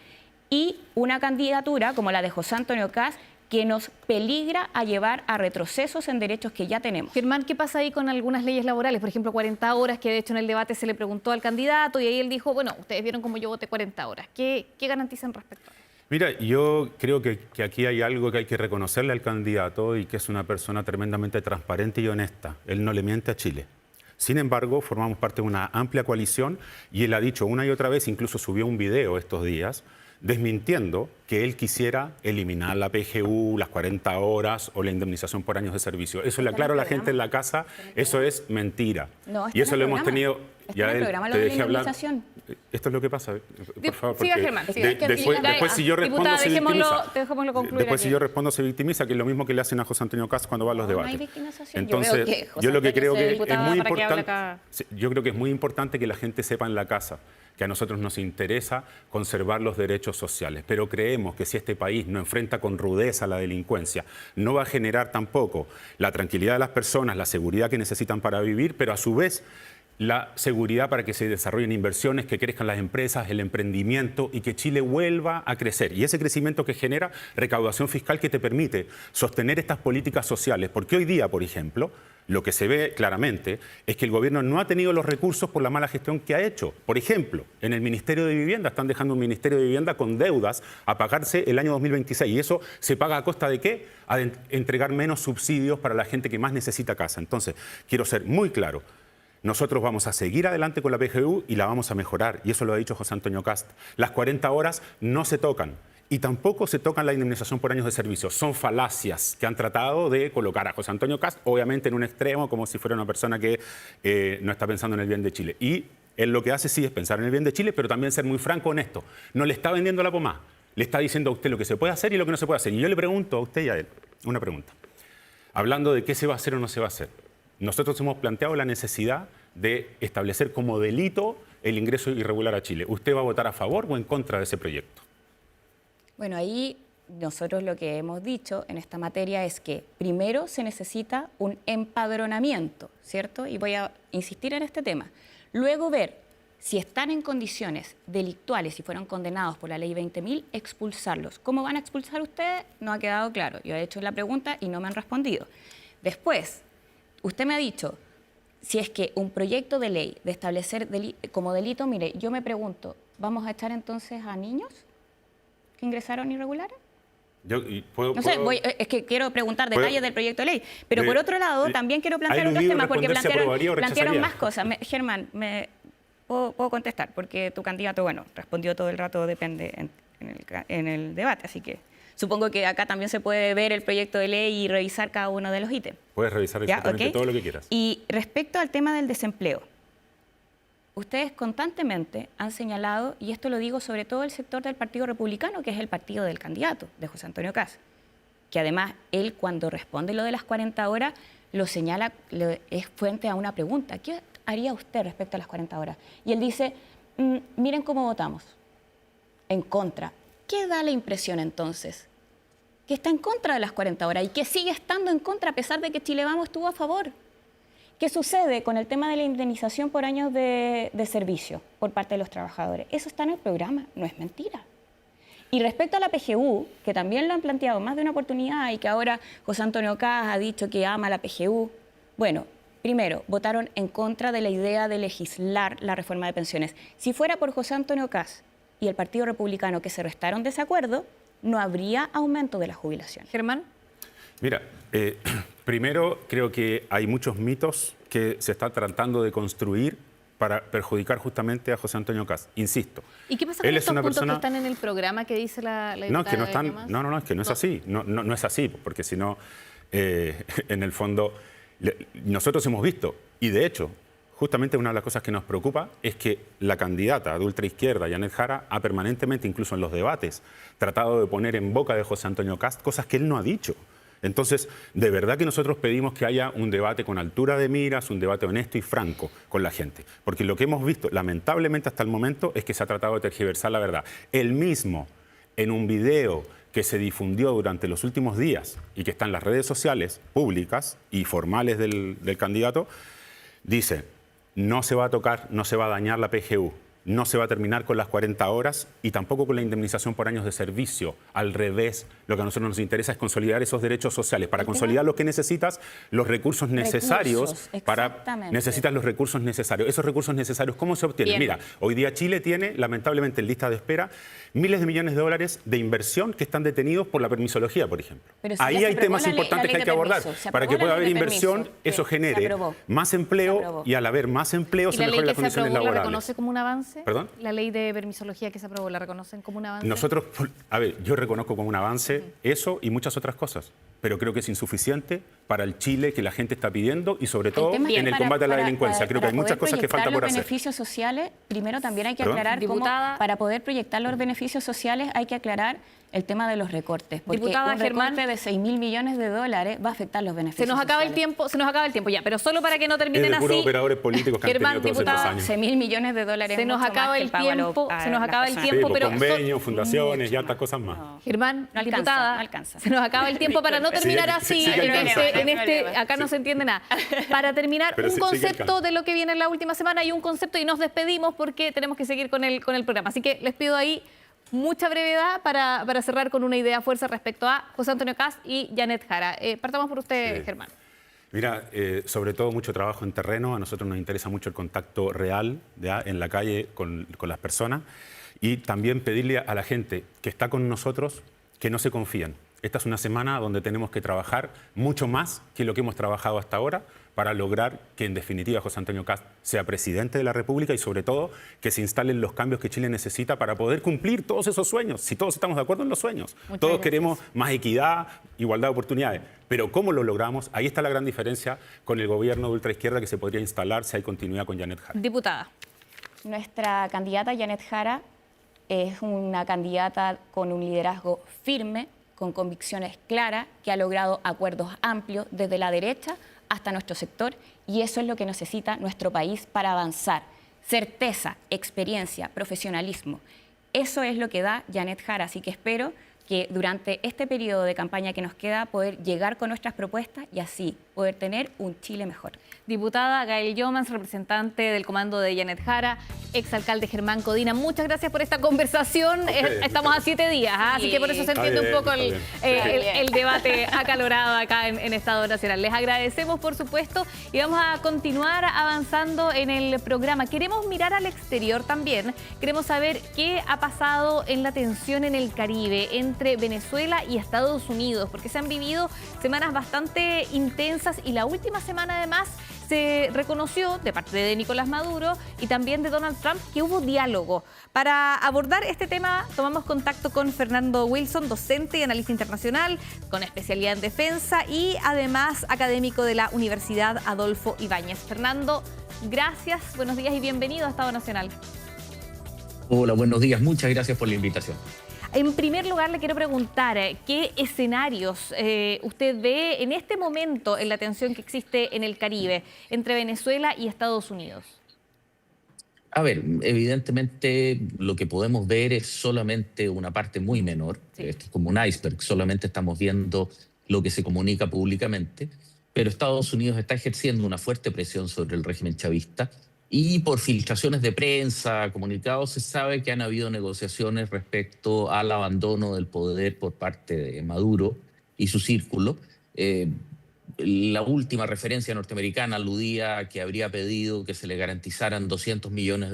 C: Y una candidatura como la de José Antonio Kast, que nos peligra a llevar a retrocesos en derechos que ya tenemos.
B: Germán, ¿qué pasa ahí con algunas leyes laborales? Por ejemplo, 40 horas, que de hecho en el debate se le preguntó al candidato y ahí él dijo, bueno, ustedes vieron cómo yo voté 40 horas. ¿Qué garantizan respecto a eso?
D: Mira, yo creo que aquí hay algo que hay que reconocerle al candidato y que es una persona tremendamente transparente y honesta. Él no le miente a Chile. Sin embargo, formamos parte de una amplia coalición y él ha dicho una y otra vez, incluso subió un video estos días, desmintiendo que él quisiera eliminar la PGU, las 40 horas o la indemnización por años de servicio. Eso le aclaro a la gente en la casa, eso es mentira. Y eso lo hemos tenido...
C: Ya el programa, te dejé hablar.
D: Esto es lo que pasa, por favor.
B: Siga, Germán.
D: Después, si yo respondo, se victimiza. Después, si yo respondo, se victimiza, que es lo mismo que le hacen a José Antonio Cast cuando va a los debates.
C: No hay victimización.
D: Entonces, yo lo que creo que es muy importante, yo creo que es muy importante que la gente sepa en la casa que a nosotros nos interesa conservar los derechos sociales, pero creemos que si este país no enfrenta con rudeza la delincuencia, no va a generar tampoco la tranquilidad de las personas, la seguridad que necesitan para vivir, pero a su vez la seguridad para que se desarrollen inversiones, que crezcan las empresas, el emprendimiento y que Chile vuelva a crecer. Y ese crecimiento que genera recaudación fiscal que te permite sostener estas políticas sociales. Porque hoy día, por ejemplo, lo que se ve claramente es que el gobierno no ha tenido los recursos por la mala gestión que ha hecho. Por ejemplo, en el Ministerio de Vivienda están dejando un Ministerio de Vivienda con deudas a pagarse el año 2026. ¿Y eso se paga a costa de qué? A entregar menos subsidios para la gente que más necesita casa. Entonces, quiero ser muy claro. Nosotros vamos a seguir adelante con la PGU y la vamos a mejorar. Y eso lo ha dicho José Antonio Cast. Las 40 horas no se tocan. Y tampoco se tocan la indemnización por años de servicio. Son falacias que han tratado de colocar a José Antonio Cast, obviamente en un extremo, como si fuera una persona que no está pensando en el bien de Chile. Y él lo que hace sí es pensar en el bien de Chile, pero también ser muy franco, honesto. No le está vendiendo la pomada. Le está diciendo a usted lo que se puede hacer y lo que no se puede hacer. Y yo le pregunto a usted y a él una pregunta. Hablando de qué se va a hacer o no se va a hacer. Nosotros hemos planteado la necesidad de establecer como delito el ingreso irregular a Chile. ¿Usted va a votar a favor o en contra de ese proyecto?
C: Bueno, ahí nosotros lo que hemos dicho en esta materia es que primero se necesita un empadronamiento, ¿cierto? Y voy a insistir en este tema. Luego ver si están en condiciones delictuales, si fueron condenados por la ley 20.000, expulsarlos. ¿Cómo van a expulsar ustedes? No ha quedado claro. Yo he hecho la pregunta y no me han respondido. Después, usted me ha dicho, si es que un proyecto de ley de establecer como delito, mire, yo me pregunto, ¿vamos a echar entonces a niños que ingresaron irregulares? No sé, es que quiero preguntar detalles del proyecto de ley, pero por otro lado también quiero plantear otros temas porque plantearon más cosas. Germán, puedo contestar porque tu candidato, bueno, respondió todo el rato, depende en el debate, así que supongo que acá también se puede ver el proyecto de ley y revisar cada uno de los ítems.
D: Puedes revisar exactamente todo lo que quieras.
C: Y respecto al tema del desempleo, ustedes constantemente han señalado, y esto lo digo sobre todo el sector del Partido Republicano, que es el partido del candidato, de José Antonio Cast, que además él cuando responde lo de las 40 horas, lo señala, es frente a una pregunta. ¿Qué haría usted respecto a las 40 horas? Y él dice, miren cómo votamos, en contra. ¿Qué da la impresión entonces? Que está en contra de las 40 horas y que sigue estando en contra a pesar de que Chile Vamos estuvo a favor. ¿Qué sucede con el tema de la indemnización por años de servicio por parte de los trabajadores? Eso está en el programa, no es mentira. Y respecto a la PGU, que también lo han planteado más de una oportunidad y que ahora José Antonio Cast ha dicho que ama la PGU, bueno, primero, votaron en contra de la idea de legislar la reforma de pensiones. Si fuera por José Antonio Cast y el Partido Republicano que se restaron desacuerdo, no habría aumento de la jubilación.
B: Germán.
D: Mira, primero creo que hay muchos mitos que se están tratando de construir para perjudicar justamente a José Antonio Cast. Insisto.
B: ¿Y qué pasa con estos puntos que están en el programa que dice la diputada?
D: No, es que no están. No, es que no es así. No es así, porque si no, en el fondo, nosotros hemos visto, y de hecho, justamente una de las cosas que nos preocupa es que la candidata de ultraizquierda, Yanet Jara, ha permanentemente, incluso en los debates, tratado de poner en boca de José Antonio Cast cosas que él no ha dicho. Entonces, de verdad que nosotros pedimos que haya un debate con altura de miras, un debate honesto y franco con la gente. Porque lo que hemos visto, lamentablemente hasta el momento, es que se ha tratado de tergiversar la verdad. Él mismo, en un video que se difundió durante los últimos días y que está en las redes sociales públicas y formales del candidato, dice: no se va a tocar, no se va a dañar la PGU, no se va a terminar con las 40 horas y tampoco con la indemnización por años de servicio. Al revés, lo que a nosotros nos interesa es consolidar esos derechos sociales. Para consolidar lo que necesitas, los recursos necesarios. Necesitas los recursos necesarios. Esos recursos necesarios, ¿cómo se obtienen? Mira, hoy día Chile tiene, lamentablemente, en lista de espera, miles de millones de dólares de inversión que están detenidos por la permisología, por ejemplo. Ahí hay temas importantes que hay que abordar. Para que pueda haber inversión, eso genere más empleo y al haber más empleo se mejoren las condiciones laborales.
B: ¿La reconoce como un avance? avance?
D: ¿Perdón?
B: La ley de permisología que se aprobó, ¿la reconocen como un avance?
D: Nosotros, a ver, yo reconozco como un avance eso y muchas otras cosas, pero creo que es insuficiente para el Chile que la gente está pidiendo y sobre todo en el combate a la delincuencia. Creo que hay muchas cosas que falta por hacer.
C: Los beneficios sociales, primero también hay que
D: ¿Perdón?
C: aclarar
B: Diputada.
C: para poder proyectar los beneficios sociales hay que aclarar el tema de los recortes, porque
B: Diputada
C: un
B: Germán,
C: recorte de 6.000 millones de dólares va a afectar los beneficios
B: se nos acaba el
C: sociales.
B: tiempo ya, pero solo para que no
D: Es
B: terminen
D: de
B: así.
D: puros operadores políticos que
B: Germán,
D: han tenido todos
B: diputada,
D: estos años.
C: 6.000 millones de dólares.
B: Se nos
C: mucho
B: acaba
C: más que
B: el
C: pago a
B: tiempo,
C: a
B: se nos
C: las
B: acaba el
C: personas.
B: tiempo,
D: Sí,
B: pero
D: convenios, fundaciones
C: mucho
D: y hartas
C: más.
D: cosas más.
B: Germán,
C: No alcanza,
B: diputada,
C: no alcanza.
B: se nos acaba el tiempo para no terminar así
D: sí que alcanza.
B: acá no se entiende nada. Para terminar,
D: Pero
B: un
D: sí que
B: concepto
D: alcanza.
B: de lo que viene en la última semana y un concepto y nos despedimos porque tenemos que seguir con el programa. Así que les pido ahí mucha brevedad para cerrar con una idea fuerza respecto a José Antonio Kast y Janet Jara. Partamos por usted,
D: Sí.
B: Germán.
D: Mira, sobre todo mucho trabajo en terreno. A nosotros nos interesa mucho el contacto real, ¿ya?, en la calle con las personas. Y también pedirle a la gente que está con nosotros que no se confíen. Esta es una semana donde tenemos que trabajar mucho más que lo que hemos trabajado hasta ahora para lograr que, en definitiva, José Antonio Kast sea presidente de la República y, sobre todo, que se instalen los cambios que Chile necesita para poder cumplir todos esos sueños. Si todos estamos de acuerdo en los sueños. Todos queremos más equidad, igualdad de oportunidades. Pero ¿cómo lo logramos? Ahí está la gran diferencia con el gobierno de ultraizquierda que se podría instalar si hay continuidad con Janet Jara.
B: Diputada.
C: Nuestra candidata Janet Jara es una candidata con un liderazgo firme, con convicciones claras, que ha logrado acuerdos amplios desde la derecha hasta nuestro sector, y eso es lo que necesita nuestro país para avanzar. Certeza, experiencia, profesionalismo. Eso es lo que da Janet Jara, así que espero que durante este periodo de campaña que nos queda poder llegar con nuestras propuestas y así poder tener un Chile mejor.
B: Diputada Gael Youmans, representante del comando de Janet Jara, exalcalde Germán Codina, muchas gracias por esta conversación. Estamos a 7 días, así que por eso se entiende un poco el debate acalorado acá en Estado Nacional. Les agradecemos, por supuesto, y vamos a continuar avanzando en el programa. Queremos mirar al exterior también. Queremos saber qué ha pasado en la tensión en el Caribe entre Venezuela y Estados Unidos, porque se han vivido semanas bastante intensas y la última semana además se reconoció de parte de Nicolás Maduro y también de Donald Trump que hubo diálogo. Para abordar este tema tomamos contacto con Fernando Wilson, docente y analista internacional con especialidad en defensa y además académico de la Universidad Adolfo Ibáñez. Fernando, gracias, buenos días y bienvenido a Estado Nacional.
A: Hola, buenos días, muchas gracias por la invitación.
B: En primer lugar, le quiero preguntar, ¿qué escenarios usted ve en este momento en la tensión que existe en el Caribe entre Venezuela y Estados Unidos?
A: A ver, evidentemente lo que podemos ver es solamente una parte muy menor.
B: Sí.
A: Esto es como un iceberg, solamente estamos viendo lo que se comunica públicamente, pero Estados Unidos está ejerciendo una fuerte presión sobre el régimen chavista. Y por filtraciones de prensa, comunicados, se sabe que han habido negociaciones respecto al abandono del poder por parte de Maduro y su círculo. La última referencia norteamericana aludía a que habría pedido que se le garantizaran $200 millones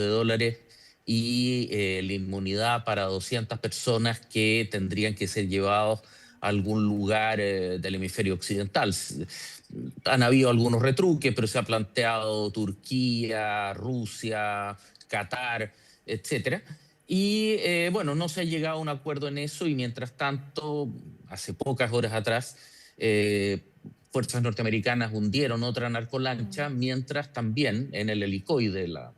A: y la inmunidad para 200 personas que tendrían que ser llevados a algún lugar del hemisferio occidental. Han habido algunos retruques, pero se ha planteado Turquía, Rusia, Qatar, etcétera. Y bueno, no se ha llegado a un acuerdo en eso y mientras tanto, hace pocas horas atrás, fuerzas norteamericanas hundieron otra narcolancha, mientras también en el helicoide, la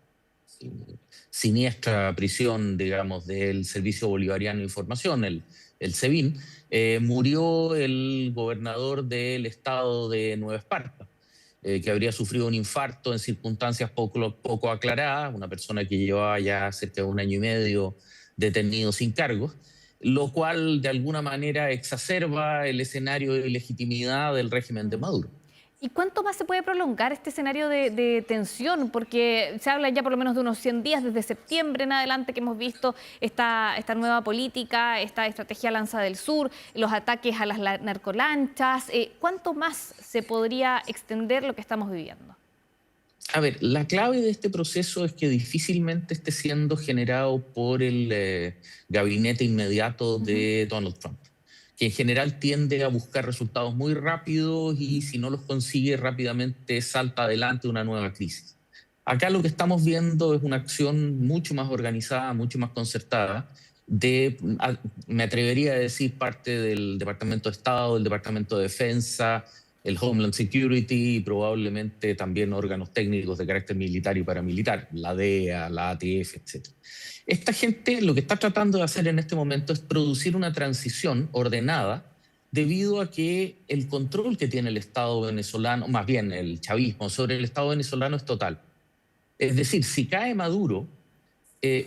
A: siniestra prisión, digamos, del Servicio Bolivariano de Información, el SEBIN, murió el gobernador del estado de Nueva Esparta, que habría sufrido un infarto en circunstancias poco aclaradas, una persona que llevaba ya cerca de 1 año y medio detenido sin cargos, lo cual de alguna manera exacerba el escenario de ilegitimidad del régimen de Maduro.
B: ¿Y cuánto más se puede prolongar este escenario de tensión? Porque se habla ya por lo menos de unos 100 días desde septiembre en adelante que hemos visto esta nueva política, esta estrategia Lanza del Sur, los ataques a las narcolanchas. ¿Cuánto más se podría extender lo que estamos viviendo?
A: A ver, la clave de este proceso es que difícilmente esté siendo generado por el gabinete inmediato de Donald Trump, que en general tiende a buscar resultados muy rápidos y si no los consigue rápidamente salta adelante una nueva crisis. Acá lo que estamos viendo es una acción mucho más organizada, mucho más concertada, me atrevería a decir, parte del Departamento de Estado, del Departamento de Defensa, el Homeland Security y probablemente también órganos técnicos de carácter militar y paramilitar, la DEA, la ATF, etc. Esta gente lo que está tratando de hacer en este momento es producir una transición ordenada debido a que el control que tiene el Estado venezolano, más bien el chavismo, sobre el Estado venezolano es total. Es decir, si cae Maduro,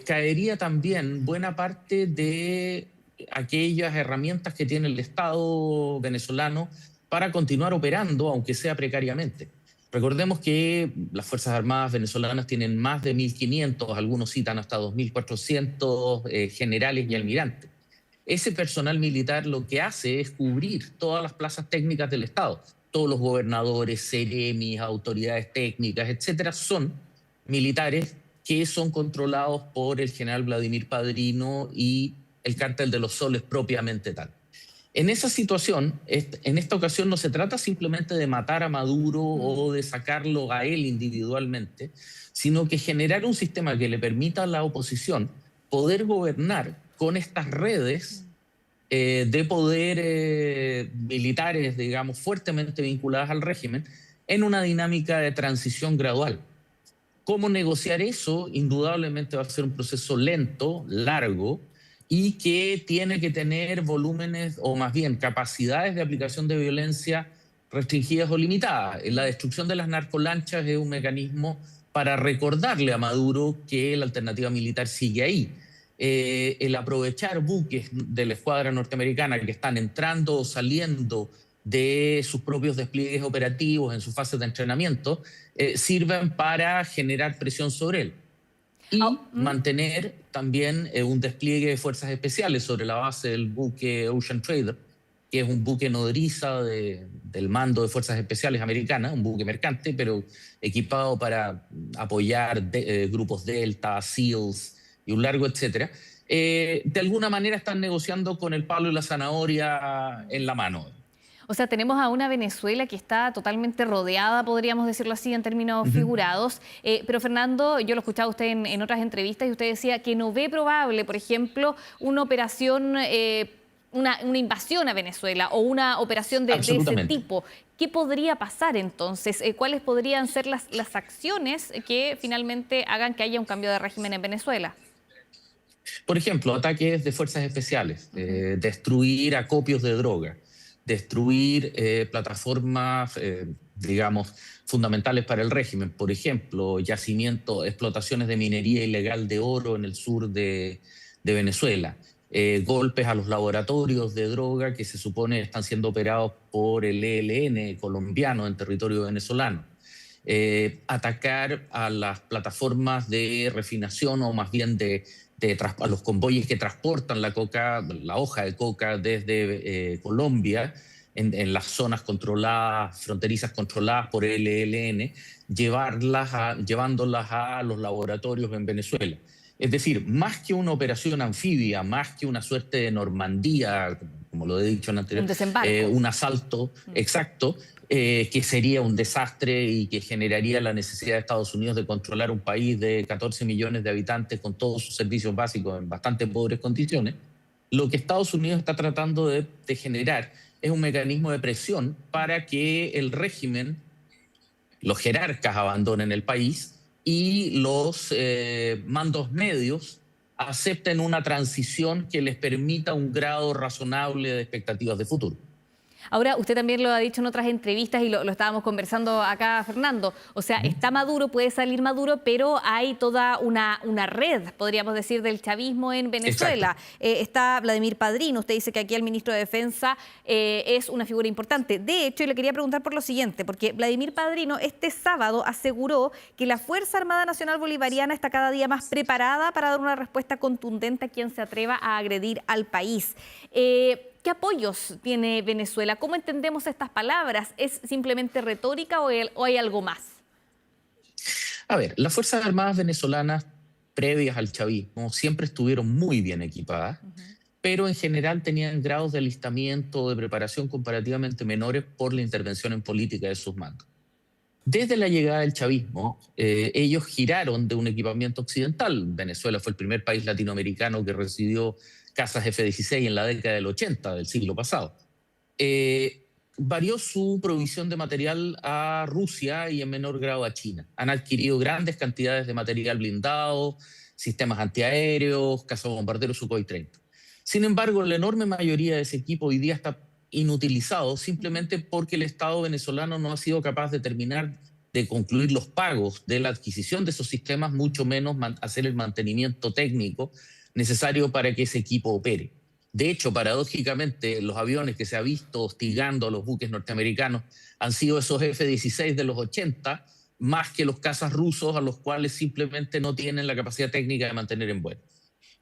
A: caería también buena parte de aquellas herramientas que tiene el Estado venezolano para continuar operando, aunque sea precariamente. Recordemos que las Fuerzas Armadas venezolanas tienen más de 1.500, algunos citan hasta 2.400 generales y almirantes. Ese personal militar lo que hace es cubrir todas las plazas técnicas del Estado. Todos los gobernadores, seremis, autoridades técnicas, etcétera, son militares que son controlados por el general Vladimir Padrino y el Cártel de los Soles propiamente tal. En esa situación, en esta ocasión no se trata simplemente de matar a Maduro o de sacarlo a él individualmente, sino que generar un sistema que le permita a la oposición poder gobernar con estas redes de poder militares, digamos, fuertemente vinculadas al régimen, en una dinámica de transición gradual. ¿Cómo negociar eso? Indudablemente va a ser un proceso lento, largo, y que tiene que tener volúmenes, o más bien capacidades de aplicación de violencia restringidas o limitadas. La destrucción de las narcolanchas es un mecanismo para recordarle a Maduro que la alternativa militar sigue ahí. El aprovechar buques de la escuadra norteamericana que están entrando o saliendo de sus propios despliegues operativos en sus fases de entrenamiento, sirven para generar presión sobre él. Y mantener también un despliegue de fuerzas especiales sobre la base del buque Ocean Trader, que es un buque nodriza del mando de fuerzas especiales americanas, un buque mercante, pero equipado para apoyar grupos Delta, SEALs y un largo etcétera. De alguna manera están negociando con el palo y la zanahoria en la mano.
B: O sea, tenemos a una Venezuela que está totalmente rodeada, podríamos decirlo así, en términos figurados. Pero Fernando, yo lo escuchaba a usted en otras entrevistas y usted decía que no ve probable, por ejemplo, una operación, una invasión a Venezuela o una operación de ese tipo. ¿Qué podría pasar entonces? ¿Cuáles podrían ser las acciones que finalmente hagan que haya un cambio de régimen en Venezuela?
A: Por ejemplo, ataques de fuerzas especiales, destruir acopios de droga, destruir plataformas, digamos, fundamentales para el régimen. Por ejemplo, yacimientos, explotaciones de minería ilegal de oro en el sur de Venezuela. Golpes a los laboratorios de droga que se supone están siendo operados por el ELN colombiano en territorio venezolano. Atacar a las plataformas de refinación o más bien a los convoyes que transportan la hoja de coca desde Colombia en las zonas controladas, fronterizas controladas por el ELN, llevándolas a los laboratorios en Venezuela. Es decir, más que una operación anfibia, más que una suerte de Normandía, como lo he dicho en anterior, un asalto exacto, que sería un desastre y que generaría la necesidad de Estados Unidos de controlar un país de 14 millones de habitantes con todos sus servicios básicos en bastante pobres condiciones. Lo que Estados Unidos está tratando de generar es un mecanismo de presión para que el régimen, los jerarcas abandonen el país y los mandos medios acepten una transición que les permita un grado razonable de expectativas de futuro.
B: Ahora, usted también lo ha dicho en otras entrevistas y lo estábamos conversando acá, Fernando. O sea, está Maduro, puede salir Maduro, pero hay toda una red, podríamos decir, del chavismo en Venezuela. Está Vladimir Padrino. Usted dice que aquí el ministro de Defensa es una figura importante. De hecho, le quería preguntar por lo siguiente, porque Vladimir Padrino este sábado aseguró que la Fuerza Armada Nacional Bolivariana está cada día más preparada para dar una respuesta contundente a quien se atreva a agredir al país. ¿Qué apoyos tiene Venezuela? ¿Cómo entendemos estas palabras? ¿Es simplemente retórica o hay algo más?
A: A ver, las Fuerzas Armadas venezolanas previas al chavismo siempre estuvieron muy bien equipadas, pero en general tenían grados de alistamiento, de preparación comparativamente menores por la intervención en política de sus mandos. Desde la llegada del chavismo, ellos giraron de un equipamiento occidental. Venezuela fue el primer país latinoamericano que recibió cazas F-16 en la década del 80 del siglo pasado. Varió su provisión de material a Rusia y en menor grado a China. Han adquirido grandes cantidades de material blindado, sistemas antiaéreos, cazabombarderos Sukhoi 30. Sin embargo, la enorme mayoría de ese equipo hoy día está inutilizado simplemente porque el Estado venezolano no ha sido capaz de terminar de concluir los pagos de la adquisición de esos sistemas, mucho menos hacer el mantenimiento técnico necesario para que ese equipo opere. De hecho, paradójicamente, los aviones que se ha visto hostigando a los buques norteamericanos han sido esos F-16 de los 80, más que los cazas rusos, a los cuales simplemente no tienen la capacidad técnica de mantener en vuelo.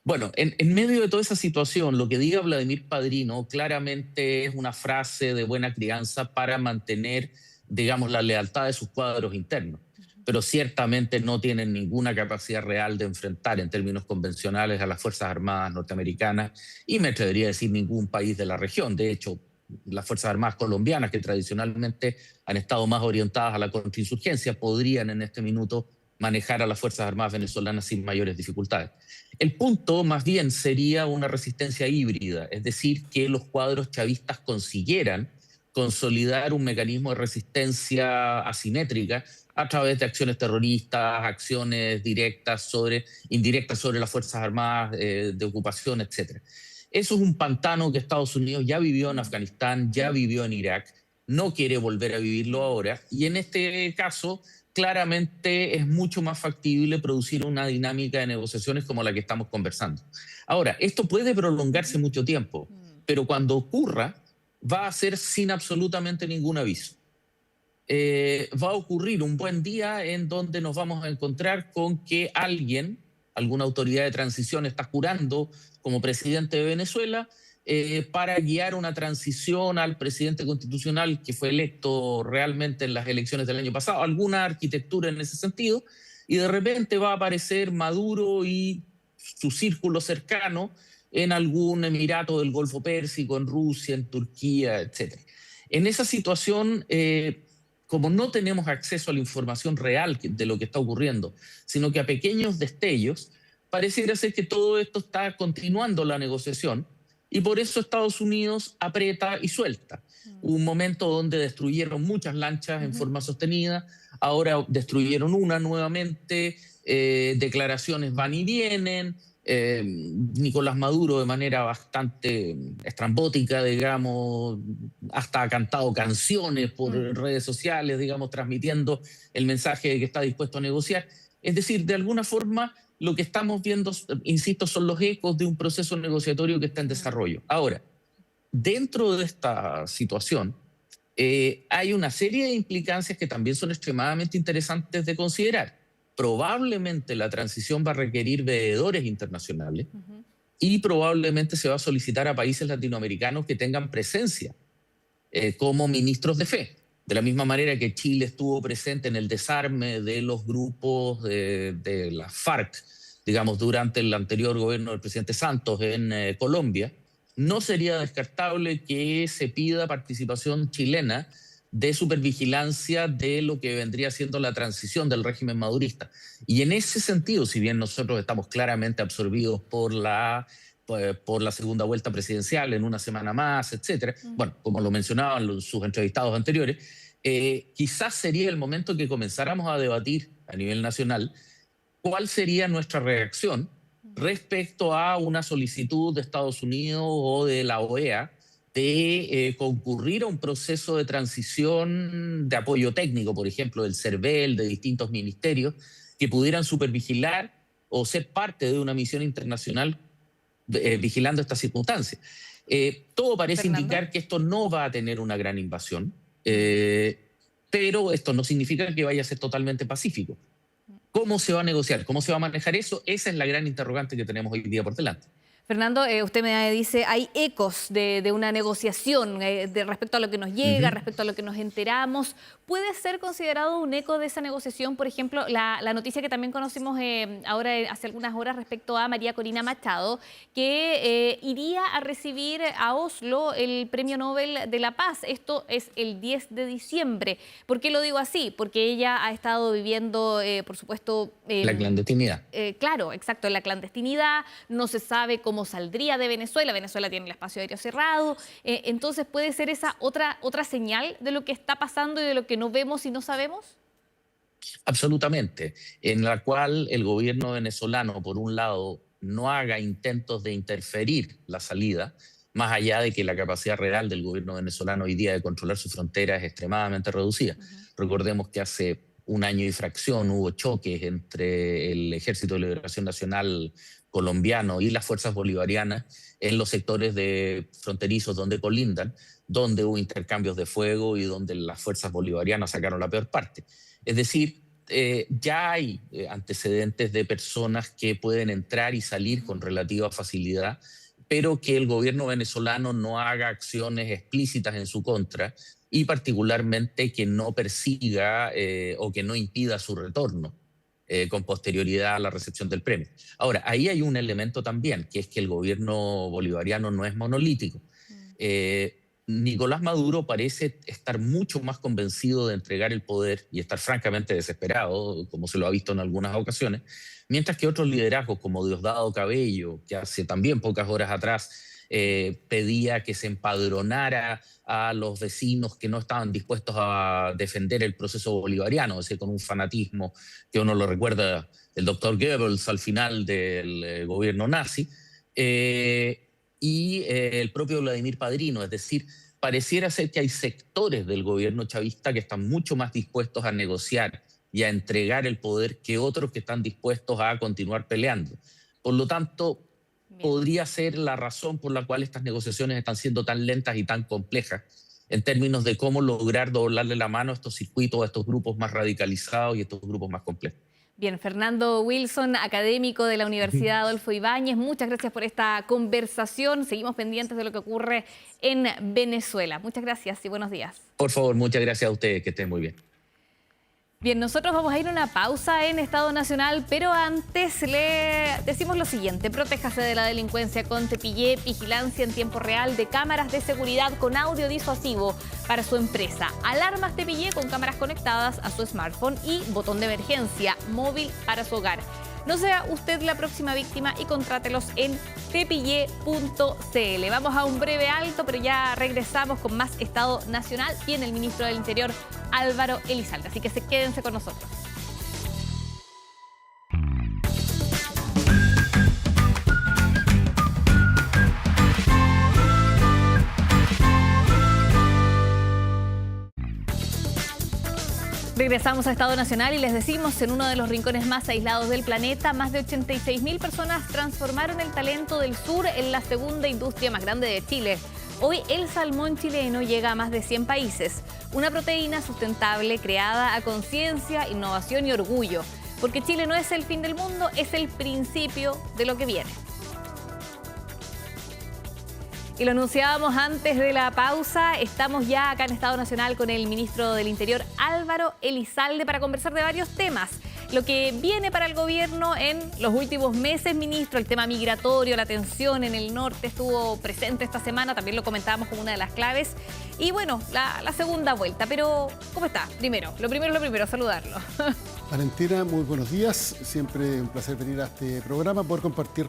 A: Bueno, en medio de toda esa situación, lo que diga Vladimir Padrino claramente es una frase de buena crianza para mantener, digamos, la lealtad de sus cuadros internos, pero ciertamente no tienen ninguna capacidad real de enfrentar en términos convencionales a las Fuerzas Armadas norteamericanas y me atrevería a decir ningún país de la región. De hecho, las Fuerzas Armadas colombianas, que tradicionalmente han estado más orientadas a la contrainsurgencia, podrían en este minuto manejar a las Fuerzas Armadas venezolanas sin mayores dificultades. El punto más bien sería una resistencia híbrida, es decir, que los cuadros chavistas consiguieran consolidar un mecanismo de resistencia asimétrica a través de acciones terroristas, acciones directas indirectas sobre las Fuerzas Armadas de ocupación, etc. Eso es un pantano que Estados Unidos ya vivió en Afganistán, ya vivió en Irak, no quiere volver a vivirlo ahora, y en este caso claramente es mucho más factible producir una dinámica de negociaciones como la que estamos conversando. Ahora, esto puede prolongarse mucho tiempo, pero cuando ocurra va a ser sin absolutamente ningún aviso. Va a ocurrir un buen día en donde nos vamos a encontrar con que alguna autoridad de transición está jurando como presidente de Venezuela para guiar una transición al presidente constitucional que fue electo realmente en las elecciones del año pasado, alguna arquitectura en ese sentido, y de repente va a aparecer Maduro y su círculo cercano en algún emirato del Golfo Pérsico, en Rusia, en Turquía, etc. En esa situación, como no tenemos acceso a la información real de lo que está ocurriendo, sino que a pequeños destellos, pareciera ser que todo esto está continuando la negociación y por eso Estados Unidos aprieta y suelta. Un momento donde destruyeron muchas lanchas en forma sostenida, ahora destruyeron una nuevamente, declaraciones van y vienen, Nicolás Maduro de manera bastante estrambótica, digamos, hasta ha cantado canciones por redes sociales, digamos, transmitiendo el mensaje de que está dispuesto a negociar. Es decir, de alguna forma lo que estamos viendo, insisto, son los ecos de un proceso negociatorio que está en desarrollo. Ahora, dentro de esta situación, hay una serie de implicancias que también son extremadamente interesantes de considerar. Probablemente la transición va a requerir veedores internacionales y probablemente se va a solicitar a países latinoamericanos que tengan presencia como ministros de fe. De la misma manera que Chile estuvo presente en el desarme de los grupos de la FARC, digamos, durante el anterior gobierno del presidente Santos en Colombia, no sería descartable que se pida participación chilena de supervigilancia de lo que vendría siendo la transición del régimen madurista. Y en ese sentido, si bien nosotros estamos claramente absorbidos por la segunda vuelta presidencial en una semana más, etcétera, bueno, como lo mencionaban sus entrevistados anteriores, quizás sería el momento que comenzáramos a debatir a nivel nacional cuál sería nuestra reacción respecto a una solicitud de Estados Unidos o de la OEA de concurrir a un proceso de transición de apoyo técnico, por ejemplo, del CERVEL, de distintos ministerios, que pudieran supervigilar o ser parte de una misión internacional vigilando estas circunstancias. Todo parece indicar que esto no va a tener una gran invasión, pero esto no significa que vaya a ser totalmente pacífico. ¿Cómo se va a negociar? ¿Cómo se va a manejar eso? Esa es la gran interrogante que tenemos hoy día por delante.
B: Fernando, usted me dice, hay ecos de una negociación respecto a lo que nos llega, respecto a lo que nos enteramos. ¿Puede ser considerado un eco de esa negociación, por ejemplo, la noticia que también conocimos ahora hace algunas horas respecto a María Corina Machado, que iría a recibir a Oslo el Premio Nobel de la Paz? Esto es el 10 de diciembre. ¿Por qué lo digo así? Porque ella ha estado viviendo, por supuesto...
A: la clandestinidad.
B: Claro, exacto, en la clandestinidad. No se sabe cómo saldría de Venezuela. Venezuela tiene el espacio aéreo cerrado. Entonces, ¿puede ser esa otra señal de lo que está pasando y de lo que no vemos y no sabemos?
A: Absolutamente, en la cual el gobierno venezolano, por un lado, no haga intentos de interferir la salida, más allá de que la capacidad real del gobierno venezolano hoy día de controlar su frontera es extremadamente reducida. Recordemos que hace un año y fracción hubo choques entre el Ejército de Liberación Nacional colombiano y las fuerzas bolivarianas en los sectores fronterizos donde colindan, donde hubo intercambios de fuego y donde las fuerzas bolivarianas sacaron la peor parte. Es decir, ya hay antecedentes de personas que pueden entrar y salir con relativa facilidad, pero que el gobierno venezolano no haga acciones explícitas en su contra y particularmente que no persiga o que no impida su retorno con posterioridad a la recepción del premio. Ahora, ahí hay un elemento también, que es que el gobierno bolivariano no es monolítico. Nicolás Maduro parece estar mucho más convencido de entregar el poder y estar francamente desesperado, como se lo ha visto en algunas ocasiones, mientras que otros liderazgos como Diosdado Cabello, que hace también pocas horas atrás pedía que se empadronara a los vecinos que no estaban dispuestos a defender el proceso bolivariano, es decir, con un fanatismo que uno lo recuerda el doctor Goebbels al final del gobierno nazi, y el propio Vladimir Padrino. Es decir, pareciera ser que hay sectores del gobierno chavista que están mucho más dispuestos a negociar y a entregar el poder que otros que están dispuestos a continuar peleando. Por lo tanto, podría ser la razón por la cual estas negociaciones están siendo tan lentas y tan complejas en términos de cómo lograr doblarle la mano a estos circuitos, a estos grupos más radicalizados y a estos grupos más complejos.
B: Bien, Fernando Wilson, académico de la Universidad Adolfo Ibáñez, muchas gracias por esta conversación. Seguimos pendientes de lo que ocurre en Venezuela. Muchas gracias y buenos días.
A: Por favor, muchas gracias a ustedes, que estén muy bien.
B: Bien, nosotros vamos a ir a una pausa en Estado Nacional, pero antes le decimos lo siguiente: protéjase de la delincuencia con Tepillé, vigilancia en tiempo real de cámaras de seguridad con audio disuasivo para su empresa. Alarmas Tepillé con cámaras conectadas a su smartphone y botón de emergencia móvil para su hogar. No sea usted la próxima víctima y contrátelos en tepillé.cl. Vamos a un breve alto, pero ya regresamos con más Estado Nacional. Viene el ministro del Interior, Álvaro Elizalde, así que quédense con nosotros. Regresamos a Estado Nacional y les decimos, en uno de los rincones más aislados del planeta, más de 86.000 personas transformaron el talento del sur en la segunda industria más grande de Chile. Hoy el salmón chileno llega a más de 100 países. Una proteína sustentable creada a conciencia, innovación y orgullo. Porque Chile no es el fin del mundo, es el principio de lo que viene. Y lo anunciábamos antes de la pausa, estamos ya acá en Estado Nacional con el ministro del Interior, Álvaro Elizalde, para conversar de varios temas. Lo que viene para el gobierno en los últimos meses, ministro, el tema migratorio, la tensión en el norte estuvo presente esta semana, también lo comentábamos como una de las claves. Y bueno, la segunda vuelta, pero ¿cómo está? Lo primero, saludarlo.
E: Valentina, muy buenos días, siempre un placer venir a este programa, poder compartir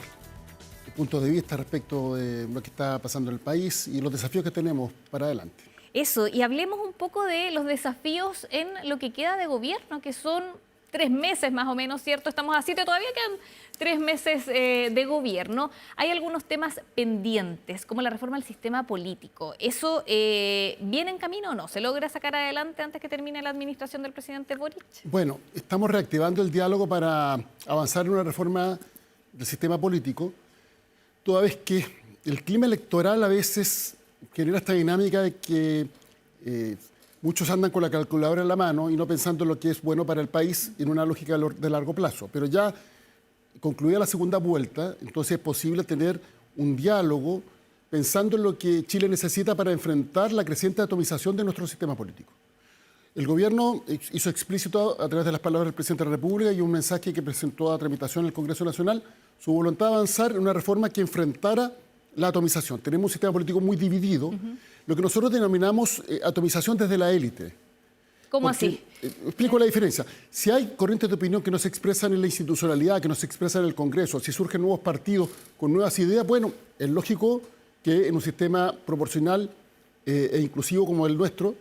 E: puntos de vista respecto de lo que está pasando en el país y los desafíos que tenemos para adelante.
B: Eso, y hablemos un poco de los desafíos en lo que queda de gobierno, que son 3 meses más o menos, ¿cierto? Estamos a 7, todavía quedan 3 meses de gobierno. Hay algunos temas pendientes, como la reforma del sistema político. ¿Eso viene en camino o no? ¿Se logra sacar adelante antes que termine la administración del presidente Boric?
E: Bueno, estamos reactivando el diálogo para avanzar en una reforma del sistema político, toda vez que el clima electoral a veces genera esta dinámica de que muchos andan con la calculadora en la mano y no pensando en lo que es bueno para el país en una lógica de largo plazo. Pero ya concluida la segunda vuelta, entonces es posible tener un diálogo pensando en lo que Chile necesita para enfrentar la creciente atomización de nuestro sistema político. El gobierno hizo explícito a través de las palabras del presidente de la República y un mensaje que presentó a tramitación en el Congreso Nacional su voluntad de avanzar en una reforma que enfrentara la atomización. Tenemos un sistema político muy dividido, lo que nosotros denominamos atomización desde la élite.
B: ¿Cómo
E: Porque,
B: así?
E: Explico la diferencia. Si hay corrientes de opinión que no se expresan en la institucionalidad, que no se expresan en el Congreso, si surgen nuevos partidos con nuevas ideas, bueno, es lógico que en un sistema proporcional e inclusivo como el nuestro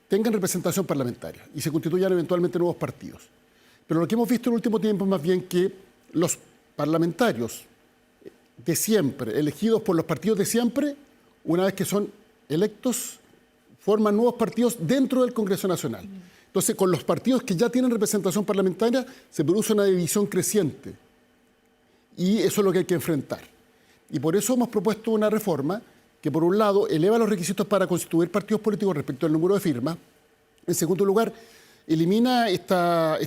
E: tengan representación parlamentaria y se constituyan eventualmente nuevos partidos. Pero lo que hemos visto en el último tiempo es más bien que los parlamentarios de siempre, elegidos por los partidos de siempre, una vez que son electos, forman nuevos partidos dentro del Congreso Nacional. Entonces, con los partidos que ya tienen representación parlamentaria, se produce una división creciente. Y eso es lo que hay que enfrentar. Y por eso hemos propuesto una reforma que, por un lado, eleva los requisitos para constituir partidos políticos respecto al número de firmas. En segundo lugar, elimina esta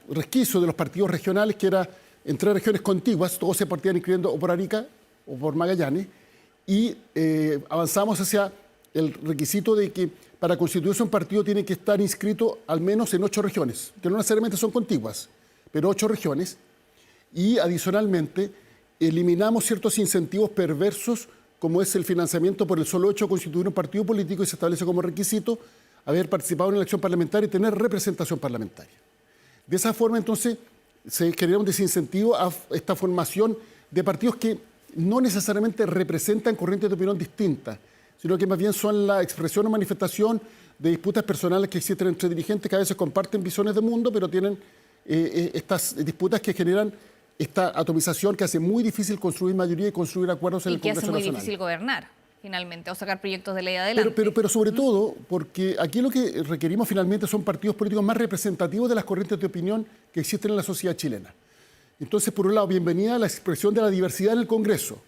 E: resquicio de los partidos regionales, que era en 3 regiones contiguas, todos se partían inscribiendo o por Arica o por Magallanes, y avanzamos hacia el requisito de que para constituirse un partido tiene que estar inscrito al menos en 8 regiones, que no necesariamente son contiguas, pero 8 regiones, y adicionalmente eliminamos ciertos incentivos perversos, como es el financiamiento por el solo hecho de constituir un partido político, y se establece como requisito haber participado en una elección parlamentaria y tener representación parlamentaria. De esa forma, entonces, se genera un desincentivo a esta formación de partidos que no necesariamente representan corrientes de opinión distintas, sino que más bien son la expresión o manifestación de disputas personales que existen entre dirigentes que a veces comparten visiones de mundo, pero tienen estas disputas que generan esta atomización que hace muy difícil construir mayoría y construir acuerdos en el Congreso Nacional.
B: Y que hace muy difícil gobernar, finalmente, o sacar proyectos de ley adelante.
E: Pero sobre todo, porque aquí lo que requerimos finalmente son partidos políticos más representativos de las corrientes de opinión que existen en la sociedad chilena. Entonces, por un lado, bienvenida a la expresión de la diversidad en el Congreso,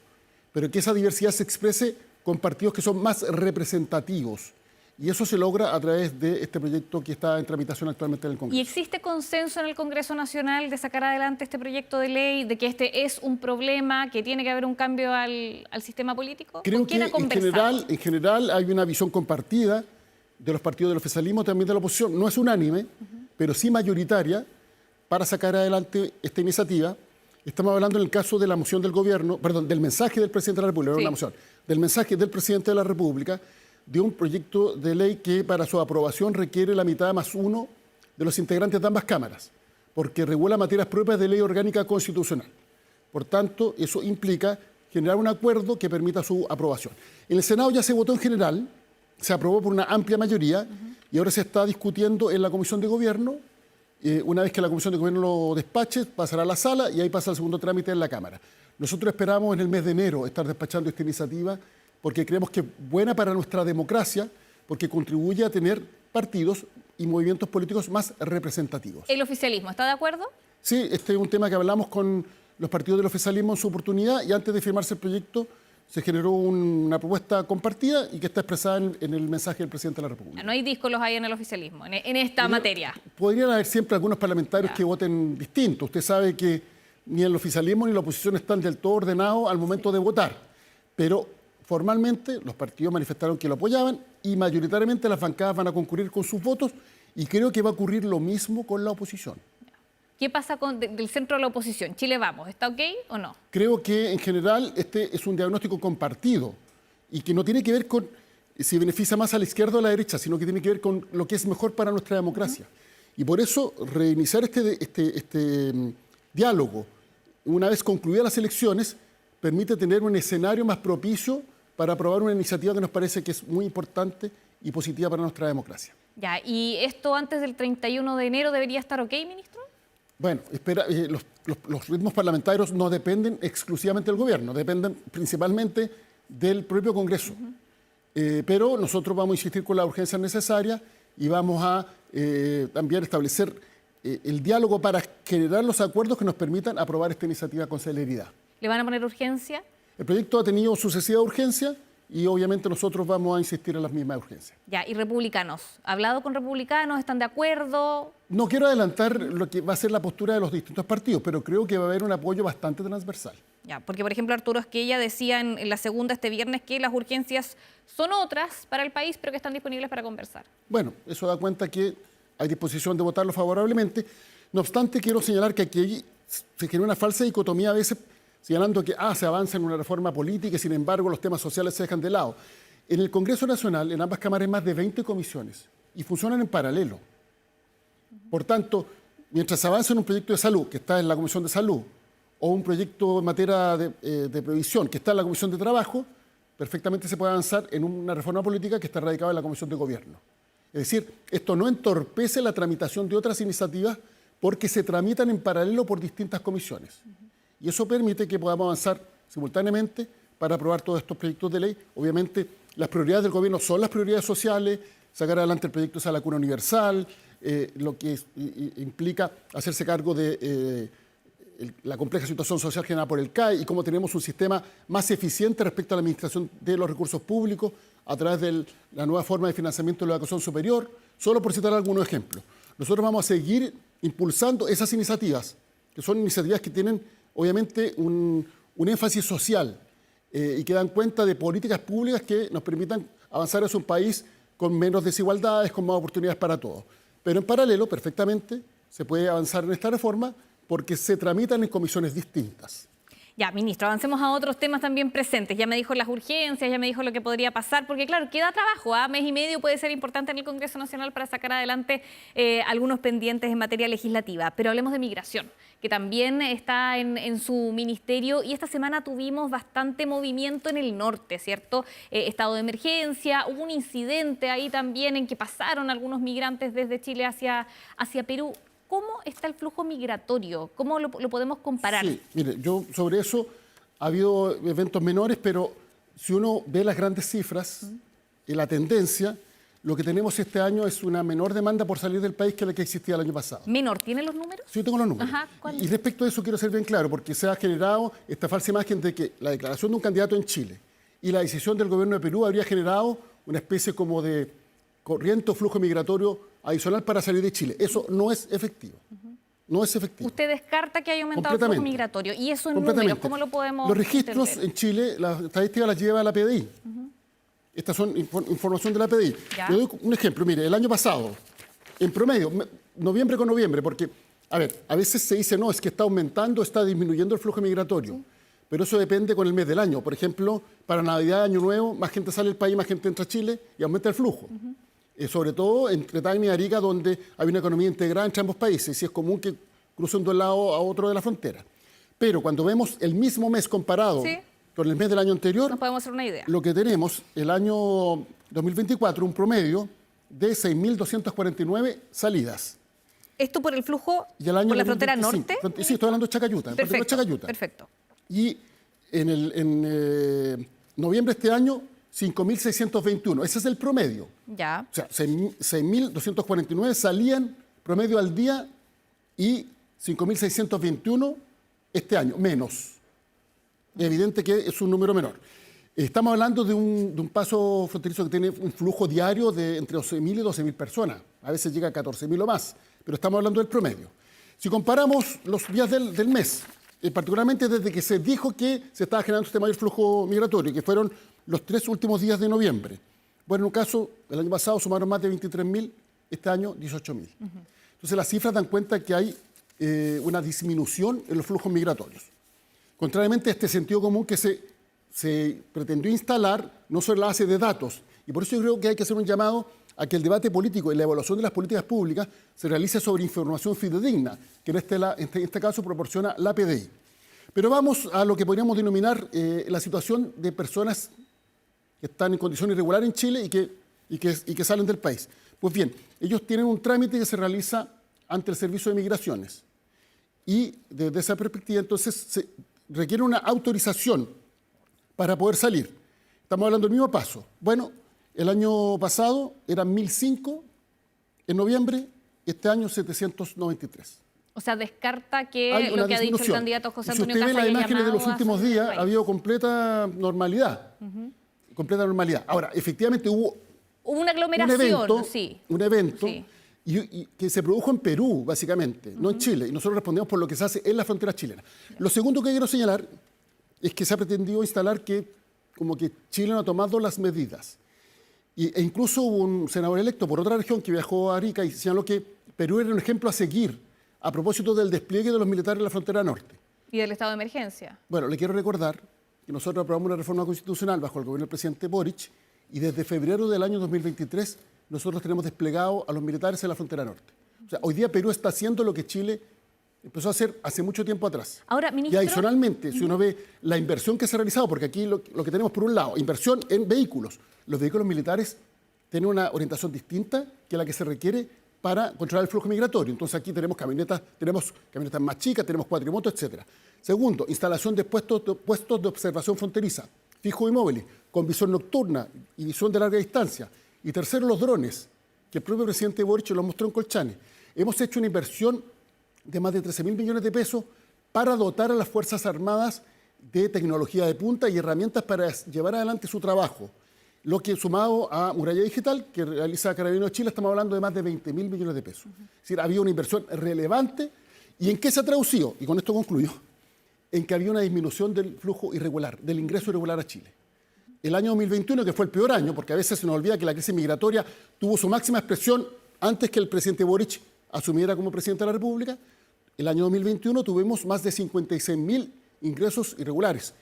E: pero que esa diversidad se exprese con partidos que son más representativos. Y eso se logra a través de este proyecto que está en tramitación actualmente en el Congreso.
B: ¿Y existe consenso en el Congreso Nacional de sacar adelante este proyecto de ley, de que este es un problema, que tiene que haber un cambio al sistema político?
E: Creo que en general hay una visión compartida de los partidos del oficialismo, también de la oposición. No es unánime, pero sí mayoritaria para sacar adelante esta iniciativa. Estamos hablando en el caso de la moción del gobierno, perdón, del mensaje del presidente de la República, no una moción, del mensaje del presidente de la República, de un proyecto de ley que para su aprobación requiere la mitad más 1 de los integrantes de ambas cámaras, porque regula materias propias de ley orgánica constitucional. Por tanto, eso implica generar un acuerdo que permita su aprobación. En el Senado ya se votó en general, se aprobó por una amplia mayoría y ahora se está discutiendo en la Comisión de Gobierno. Una vez que la Comisión de Gobierno lo despache, pasará a la sala y ahí pasa el segundo trámite en la Cámara. Nosotros esperamos en el mes de enero estar despachando esta iniciativa porque creemos que es buena para nuestra democracia, porque contribuye a tener partidos y movimientos políticos más representativos.
B: ¿El oficialismo está de acuerdo?
E: Sí, este es un tema que hablamos con los partidos del oficialismo en su oportunidad y antes de firmarse el proyecto se generó una propuesta compartida y que está expresada en el mensaje del presidente de la República.
B: No hay díscolos ahí en el oficialismo, en esta materia.
E: Podrían haber siempre algunos parlamentarios que voten distinto. Usted sabe que ni el oficialismo ni la oposición están del todo ordenados al momento de votar, pero formalmente los partidos manifestaron que lo apoyaban y mayoritariamente las bancadas van a concurrir con sus votos y creo que va a ocurrir lo mismo con la oposición.
B: ¿Qué pasa del centro de la oposición? ¿Chile Vamos? ¿Está ok o no?
E: Creo que en general este es un diagnóstico compartido y que no tiene que ver con si beneficia más a la izquierda o a la derecha, sino que tiene que ver con lo que es mejor para nuestra democracia. Y por eso reiniciar este diálogo, una vez concluidas las elecciones, permite tener un escenario más propicio para aprobar una iniciativa que nos parece que es muy importante y positiva para nuestra democracia.
B: Ya, ¿y esto antes del 31 de enero debería estar ok, ministro?
E: Bueno, los ritmos parlamentarios no dependen exclusivamente del gobierno, dependen principalmente del propio Congreso. Pero nosotros vamos a insistir con la urgencia necesaria y vamos a también establecer el diálogo para generar los acuerdos que nos permitan aprobar esta iniciativa con celeridad.
B: ¿Le van a poner urgencia?
E: El proyecto ha tenido sucesiva urgencia y obviamente nosotros vamos a insistir en las mismas urgencias.
B: Ya, ¿y republicanos? ¿Ha hablado con republicanos? ¿Están de acuerdo?
E: No quiero adelantar lo que va a ser la postura de los distintos partidos, pero creo que va a haber un apoyo bastante transversal.
B: Ya, porque, por ejemplo, Arturo Esquella decía en la segunda este viernes que las urgencias son otras para el país, pero que están disponibles para conversar.
E: Bueno, eso da cuenta que hay disposición de votarlo favorablemente. No obstante, quiero señalar que aquí se genera una falsa dicotomía a veces, señalando que se avanza en una reforma política y, sin embargo, los temas sociales se dejan de lado. En el Congreso Nacional, en ambas cámaras, hay más de 20 comisiones y funcionan en paralelo. Por tanto, mientras se avanza en un proyecto de salud, que está en la Comisión de Salud, o un proyecto en materia de previsión, que está en la Comisión de Trabajo, perfectamente se puede avanzar en una reforma política que está radicada en la Comisión de Gobierno. Es decir, esto no entorpece la tramitación de otras iniciativas porque se tramitan en paralelo por distintas comisiones. Y eso permite que podamos avanzar simultáneamente para aprobar todos estos proyectos de ley. Obviamente, las prioridades del gobierno son las prioridades sociales, sacar adelante el proyecto de la cuna universal, lo que implica hacerse cargo de la compleja situación social generada por el CAE y cómo tenemos un sistema más eficiente respecto a la administración de los recursos públicos a través de la nueva forma de financiamiento de la educación superior, solo por citar algunos ejemplos. Nosotros vamos a seguir impulsando esas iniciativas, que son iniciativas que tienen obviamente un énfasis social y que dan cuenta de políticas públicas que nos permitan avanzar hacia un país con menos desigualdades, con más oportunidades para todos. Pero en paralelo, perfectamente, se puede avanzar en esta reforma porque se tramitan en comisiones distintas.
B: Ya, ministro, avancemos a otros temas también presentes. Ya me dijo las urgencias, ya me dijo lo que podría pasar, porque claro, queda trabajo, mes y medio puede ser importante en el Congreso Nacional para sacar adelante algunos pendientes en materia legislativa. Pero hablemos de migración, que también está en su ministerio, y esta semana tuvimos bastante movimiento en el norte, ¿cierto? Estado de emergencia, hubo un incidente ahí también en que pasaron algunos migrantes desde Chile hacia Perú. ¿Cómo está el flujo migratorio? ¿Cómo lo podemos comparar?
E: Sí, mire, yo sobre eso ha habido eventos menores, pero si uno ve las grandes cifras y la tendencia, lo que tenemos este año es una menor demanda por salir del país que la que existía el año pasado.
B: ¿Menor? ¿Tiene los números?
E: Sí, yo tengo los números.
B: Ajá,
E: y respecto a eso quiero ser bien claro, porque se ha generado esta falsa imagen de que la declaración de un candidato en Chile y la decisión del gobierno de Perú habría generado una especie como de corriente o flujo migratorio adicional para salir de Chile. Eso no es efectivo. No es efectivo.
B: Usted descarta que haya aumentado el flujo migratorio. ¿Y eso en números? ¿Cómo lo podemos
E: Los registros
B: entender?
E: en Chile, las estadísticas las lleva la PDI. Estas son información de la PDI. Le doy un ejemplo. Mire, el año pasado, en promedio, noviembre con noviembre, porque, a veces se dice, no, es que está aumentando, está disminuyendo el flujo migratorio. Sí. Pero eso depende con el mes del año. Por ejemplo, para Navidad, Año Nuevo, más gente sale del país, más gente entra a Chile y aumenta el flujo. Sobre todo entre Tacna y Arica, donde hay una economía integrada entre ambos países y es común que crucen de un lado a otro de la frontera. Pero cuando vemos el mismo mes comparado con el mes del año anterior,
B: nos podemos hacer una idea.
E: Lo que tenemos el año 2024, un promedio de 6.249 salidas.
B: ¿Esto por el flujo
E: y el año
B: por la frontera norte?
E: Sí, estoy hablando de Chacayuta.
B: Perfecto.
E: Y en noviembre de este año, 5.621. Ese es el promedio.
B: Ya.
E: O sea, 6.249 salían promedio al día y 5.621 este año, menos. Es evidente que es un número menor. Estamos hablando de un paso fronterizo que tiene un flujo diario de entre 11.000 y 12.000 personas. A veces llega a 14.000 o más, pero estamos hablando del promedio. Si comparamos los días del mes, particularmente desde que se dijo que se estaba generando este mayor flujo migratorio, que fueron los 3 últimos días de noviembre. Bueno, en un caso, el año pasado sumaron más de 23.000, este año 18.000. Entonces las cifras dan cuenta que hay una disminución en los flujos migratorios. Contrariamente a este sentido común que se pretendió instalar no sobre la base de datos. Y por eso yo creo que hay que hacer un llamado a que el debate político y la evaluación de las políticas públicas se realice sobre información fidedigna, que en este caso proporciona la PDI. Pero vamos a lo que podríamos denominar la situación de personas que están en condición irregular en Chile y que salen del país. Pues bien, ellos tienen un trámite que se realiza ante el Servicio de Migraciones. Y desde esa perspectiva, entonces, se requiere una autorización para poder salir. Estamos hablando del mismo paso. Bueno, el año pasado eran 1.005 en noviembre, este año 793.
B: O sea, descarta que lo que ha dicho el candidato José Antonio Kast.
E: Si usted ve las imágenes de los últimos días, ha habido completa normalidad. Completa normalidad. Ahora, efectivamente hubo
B: una aglomeración,
E: un evento y que se produjo en Perú, básicamente, no en Chile. Y nosotros respondemos por lo que se hace en la frontera chilena. Lo segundo que quiero señalar, es que se ha pretendido instalar que como que Chile no ha tomado las medidas. E incluso hubo un senador electo por otra región que viajó a Arica y señaló que Perú era un ejemplo a seguir a propósito del despliegue de los militares en la frontera norte.
B: ¿Y del estado de emergencia?
E: Bueno, le quiero recordar que nosotros aprobamos una reforma constitucional bajo el gobierno del presidente Boric y desde febrero del año 2023 nosotros tenemos desplegado a los militares en la frontera norte. O sea, hoy día Perú está haciendo lo que Chile empezó a hacer hace mucho tiempo atrás.
B: Ahora, ministro...
E: Y adicionalmente, si uno ve la inversión que se ha realizado, porque aquí lo que tenemos por un lado, inversión en vehículos. Los vehículos militares tienen una orientación distinta que la que se requiere para controlar el flujo migratorio. Entonces aquí tenemos camionetas más chicas, tenemos cuatrimotos, etc. Segundo, instalación de puestos de observación fronteriza, fijos y móviles, con visión nocturna y visión de larga distancia. Y tercero, los drones, que el propio presidente Boric lo mostró en Colchane. Hemos hecho una inversión de más de 13.000 millones de pesos para dotar a las Fuerzas Armadas de tecnología de punta y herramientas para llevar adelante su trabajo. Lo que sumado a Muralla Digital, que realiza Carabineros de Chile, estamos hablando de más de 20.000 millones de pesos. Es decir, había una inversión relevante. ¿Y en qué se ha traducido? Y con esto concluyo. En que había una disminución del flujo irregular, del ingreso irregular a Chile. El año 2021, que fue el peor año, porque a veces se nos olvida que la crisis migratoria tuvo su máxima expresión antes que el presidente Boric asumiera como presidente de la República. El año 2021 tuvimos más de 56.000 ingresos irregulares,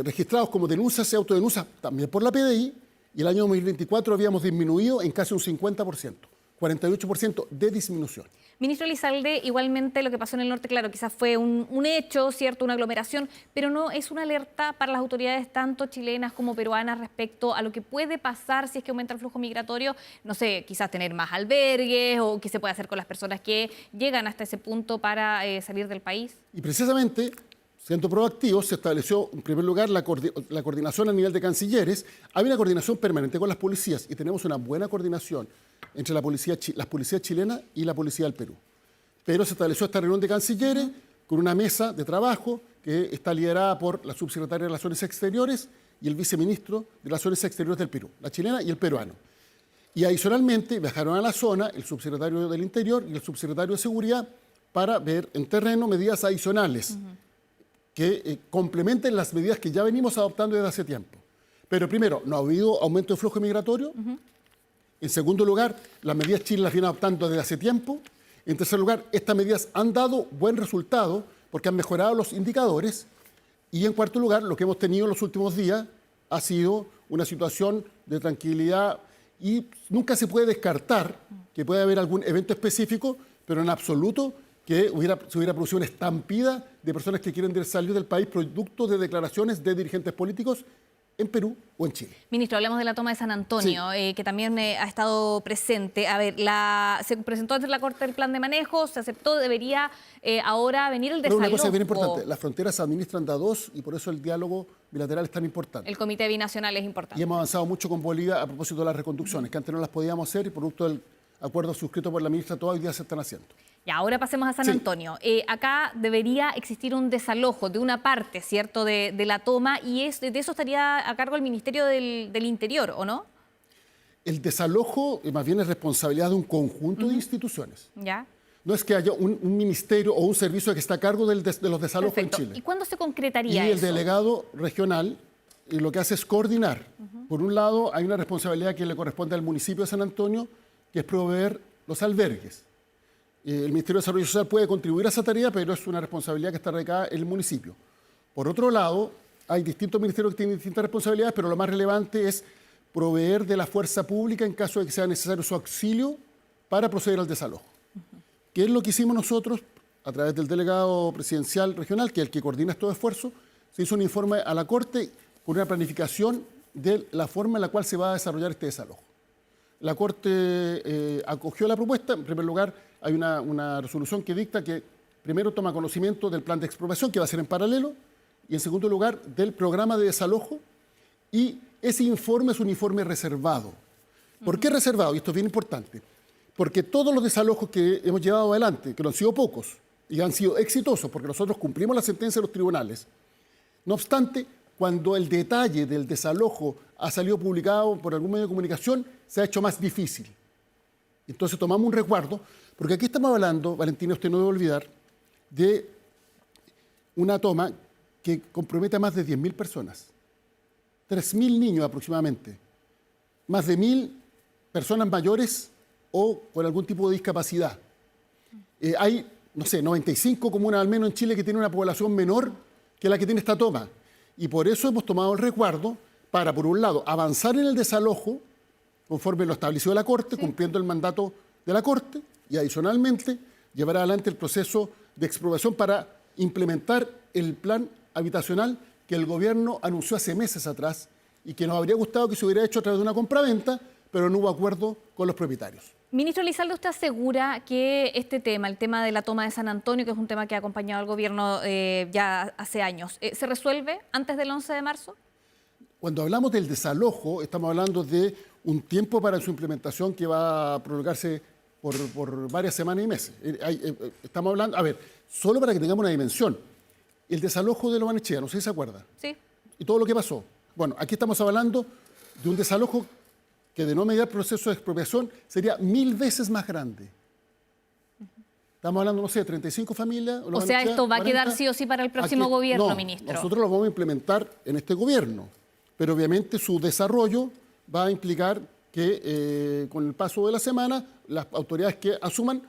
E: registrados como denuncias y autodenuncias también por la PDI, y el año 2024 habíamos disminuido en casi un 50%, 48% de disminución.
B: Ministro Elizalde, igualmente lo que pasó en el norte, claro, quizás fue un hecho, ¿cierto?, una aglomeración, pero no es una alerta para las autoridades tanto chilenas como peruanas respecto a lo que puede pasar si es que aumenta el flujo migratorio, no sé, quizás tener más albergues o qué se puede hacer con las personas que llegan hasta ese punto para salir del país.
E: Y precisamente, siendo proactivos, se estableció en primer lugar la coordinación a nivel de cancilleres. Hay una coordinación permanente con las policías y tenemos una buena coordinación entre las policías chilenas y la policía del Perú. Pero se estableció esta reunión de cancilleres con una mesa de trabajo que está liderada por la subsecretaria de Relaciones Exteriores y el viceministro de Relaciones Exteriores del Perú, la chilena y el peruano. Y adicionalmente viajaron a la zona el subsecretario del Interior y el subsecretario de Seguridad para ver en terreno medidas adicionales que complementen las medidas que ya venimos adoptando desde hace tiempo. Pero primero, no ha habido aumento de flujo migratorio. En segundo lugar, las medidas Chile las viene adoptando desde hace tiempo. En tercer lugar, estas medidas han dado buen resultado porque han mejorado los indicadores. Y en cuarto lugar, lo que hemos tenido en los últimos días ha sido una situación de tranquilidad y nunca se puede descartar que pueda haber algún evento específico, pero en absoluto que se hubiera producido una estampida de personas que quieren salir del país producto de declaraciones de dirigentes políticos en Perú o en Chile.
B: Ministro, hablemos de la toma de San Antonio, sí, que también ha estado presente. A ver, se presentó ante la Corte el plan de manejo, se aceptó, debería ahora venir el desalojo.
E: Pero una cosa bien importante, las fronteras se administran de a dos y por eso el diálogo bilateral es tan importante.
B: El Comité Binacional es importante.
E: Y hemos avanzado mucho con Bolivia a propósito de las reconducciones, que antes no las podíamos hacer y producto del acuerdo suscrito por la ministra todos los días se están haciendo.
B: Y ahora pasemos a San Antonio. Acá debería existir un desalojo de una parte, ¿cierto?, de la toma, y de eso estaría a cargo el Ministerio del Interior, ¿o no?
E: El desalojo más bien es responsabilidad de un conjunto de instituciones.
B: ¿Ya?
E: No es que haya un ministerio o un servicio que está a cargo de los desalojos.
B: Perfecto.
E: En Chile.
B: ¿Y cuándo se concretaría eso?
E: Y el delegado regional lo que hace es coordinar. Por un lado, hay una responsabilidad que le corresponde al municipio de San Antonio, que es proveer los albergues. El Ministerio de Desarrollo Social puede contribuir a esa tarea, pero es una responsabilidad que está radicada en el municipio. Por otro lado, hay distintos ministerios que tienen distintas responsabilidades, pero lo más relevante es proveer de la fuerza pública en caso de que sea necesario su auxilio para proceder al desalojo. ¿Qué es lo que hicimos nosotros? A través del delegado presidencial regional, que es el que coordina estos esfuerzos, se hizo un informe a la Corte con una planificación de la forma en la cual se va a desarrollar este desalojo. La Corte acogió la propuesta. En primer lugar, hay una resolución que dicta que primero toma conocimiento del plan de expropiación, que va a ser en paralelo, y en segundo lugar, del programa de desalojo, y ese informe es un informe reservado. ¿Por qué reservado? Y esto es bien importante. Porque todos los desalojos que hemos llevado adelante, que no han sido pocos, y han sido exitosos, porque nosotros cumplimos la sentencia de los tribunales, no obstante, cuando el detalle del desalojo ha salido publicado por algún medio de comunicación, se ha hecho más difícil. Entonces tomamos un resguardo, porque aquí estamos hablando, Valentina, usted no debe olvidar, de una toma que compromete a más de 10.000 personas. 3.000 niños aproximadamente. Más de 1.000 personas mayores o con algún tipo de discapacidad. Hay, no sé, 95 comunas al menos en Chile que tienen una población menor que la que tiene esta toma. Y por eso hemos tomado el resguardo para, por un lado, avanzar en el desalojo conforme lo estableció la Corte, cumpliendo el mandato de la Corte, y adicionalmente llevar adelante el proceso de expropiación para implementar el plan habitacional que el gobierno anunció hace meses atrás y que nos habría gustado que se hubiera hecho a través de una compraventa, pero no hubo acuerdo con los propietarios.
B: Ministro Elizalde, ¿usted asegura que este tema, el tema de la toma de San Antonio, que es un tema que ha acompañado al gobierno ya hace años, se resuelve antes del 11 de marzo?
E: Cuando hablamos del desalojo, estamos hablando de un tiempo para su implementación que va a prolongarse por varias semanas y meses. Estamos hablando, a ver, solo para que tengamos una dimensión, el desalojo de Lo Barnechea, no sé si se acuerda.
B: Sí.
E: Y todo lo que pasó. Bueno, aquí estamos hablando de un desalojo que de no mediar proceso de expropiación sería 1000 veces más grande. Estamos hablando, no sé, de 35 familias.
B: O sea, esto va a quedar sí o sí para el próximo gobierno,
E: no,
B: ministro.
E: Nosotros lo vamos a implementar en este gobierno, pero obviamente su desarrollo va a implicar que con el paso de la semana las autoridades que asuman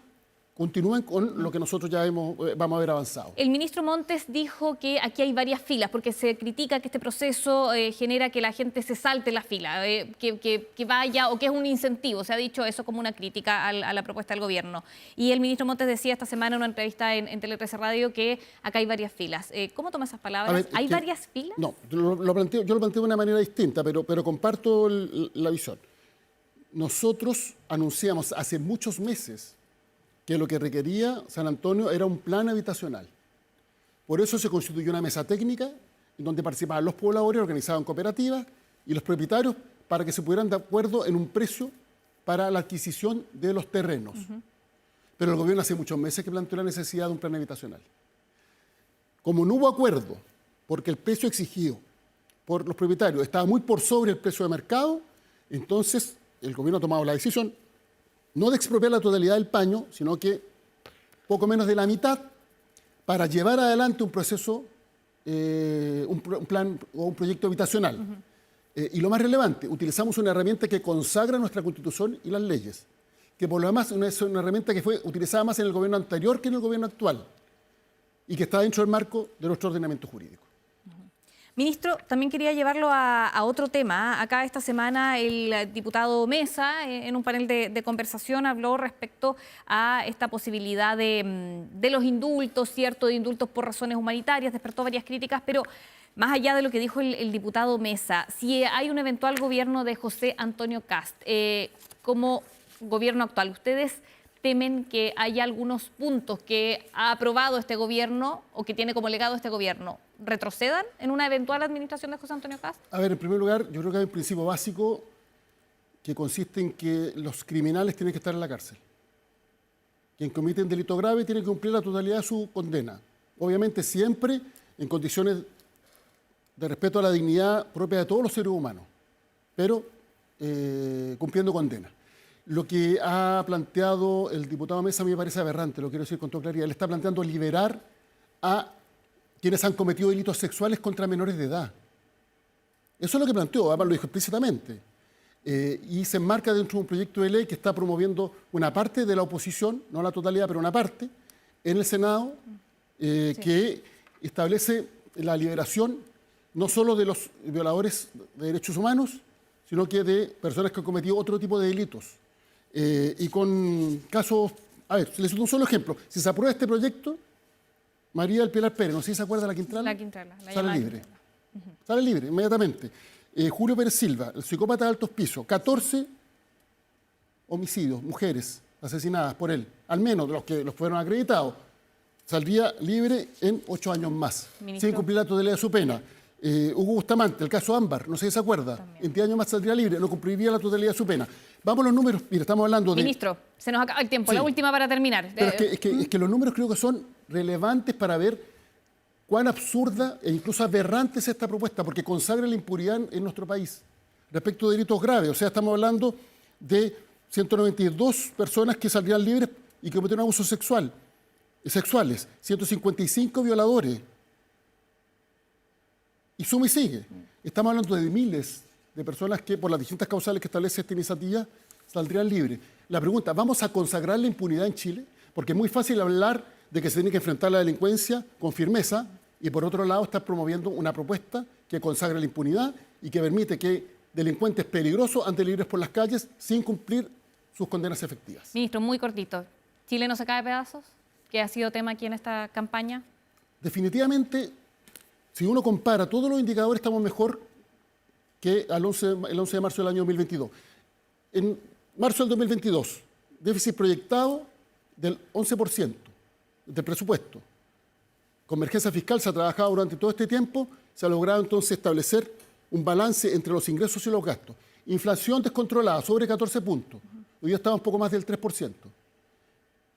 E: continúen con lo que nosotros ya vamos a haber avanzado.
B: El ministro Montes dijo que aquí hay varias filas, porque se critica que este proceso genera que la gente se salte la fila, que vaya, o que es un incentivo. Se ha dicho eso como una crítica a la propuesta del gobierno. Y el ministro Montes decía esta semana en una entrevista en Tele 13 Radio que acá hay varias filas. ¿Cómo toma esas palabras?
E: Ver,
B: ¿Hay varias filas?
E: No, yo lo planteo de una manera distinta, pero comparto la visión. Nosotros anunciamos hace muchos meses que lo que requería San Antonio era un plan habitacional. Por eso se constituyó una mesa técnica en donde participaban los pobladores organizados en cooperativas y los propietarios para que se pudieran de acuerdo en un precio para la adquisición de los terrenos. Pero el gobierno hace muchos meses que planteó la necesidad de un plan habitacional. Como no hubo acuerdo, porque el precio exigido por los propietarios estaba muy por sobre el precio de mercado, entonces el gobierno ha tomado la decisión no de expropiar la totalidad del paño, sino que poco menos de la mitad, para llevar adelante un proceso, un plan o un proyecto habitacional. Y lo más relevante, utilizamos una herramienta que consagra nuestra Constitución y las leyes, que por lo demás es una herramienta que fue utilizada más en el gobierno anterior que en el gobierno actual, y que está dentro del marco de nuestro ordenamiento jurídico.
B: Ministro, también quería llevarlo a otro tema. Acá esta semana el diputado Mesa, en un panel de conversación, habló respecto a esta posibilidad de los indultos, ¿cierto? De indultos por razones humanitarias, despertó varias críticas, pero más allá de lo que dijo el diputado Mesa, si hay un eventual gobierno de José Antonio Kast, como gobierno actual, ¿ustedes temen que haya algunos puntos que ha aprobado este gobierno o que tiene como legado este gobierno retrocedan en una eventual administración de José Antonio Kast?
E: A ver, en primer lugar, yo creo que hay un principio básico que consiste en que los criminales tienen que estar en la cárcel. Quien comete un delito grave tiene que cumplir la totalidad de su condena. Obviamente siempre en condiciones de respeto a la dignidad propia de todos los seres humanos, pero cumpliendo condena. Lo que ha planteado el diputado Mesa a mí me parece aberrante, lo quiero decir con toda claridad. Él está planteando liberar a quienes han cometido delitos sexuales contra menores de edad. Eso es lo que planteó, además lo dijo explícitamente. Y se enmarca dentro de un proyecto de ley que está promoviendo una parte de la oposición, no la totalidad, pero una parte, en el Senado, que establece la liberación no solo de los violadores de derechos humanos, sino que de personas que han cometido otro tipo de delitos. Y con casos, a ver, les doy un solo ejemplo. Si se aprueba este proyecto, María del Pilar Pérez, no sé si se acuerda de la Quintrala.
B: La Quintrala.
E: Sale libre. Sale libre, inmediatamente. Julio Pérez Silva, el psicópata de altos pisos, 14 homicidios, mujeres asesinadas por él, al menos de los que los fueron acreditados, saldría libre en 8 años más, sin cumplir la totalidad de su pena. Hugo Bustamante, el caso Ámbar, no sé si se acuerda, en 10 años más saldría libre, no cumpliría la totalidad de su pena. Vamos a los números, mira, estamos hablando de...
B: Ministro, se nos acaba el tiempo,
E: Sí.
B: la última para terminar.
E: Pero es que los números creo que son relevantes para ver cuán absurda e incluso aberrante es esta propuesta, porque consagra la impunidad en nuestro país respecto de delitos graves. O sea, estamos hablando de 192 personas que saldrían libres y que cometieron abusos sexuales, 155 violadores, Y suma y sigue. Estamos hablando de miles de personas que, por las distintas causales que establece esta iniciativa, saldrían libres. La pregunta, ¿vamos a consagrar la impunidad en Chile? Porque es muy fácil hablar de que se tiene que enfrentar la delincuencia con firmeza y por otro lado estar promoviendo una propuesta que consagra la impunidad y que permite que delincuentes peligrosos anden libres por las calles sin cumplir sus condenas efectivas.
B: Ministro, muy cortito. ¿Chile no se cae a pedazos? ¿Que ha sido tema aquí en esta campaña?
E: Definitivamente, si uno compara todos los indicadores, estamos mejor que el 11 de marzo del año 2022. En marzo del 2022, déficit proyectado del 11% del presupuesto. Convergencia fiscal se ha trabajado durante todo este tiempo, se ha logrado entonces establecer un balance entre los ingresos y los gastos. Inflación descontrolada, sobre 14 puntos. Hoy día estamos un poco más del 3%.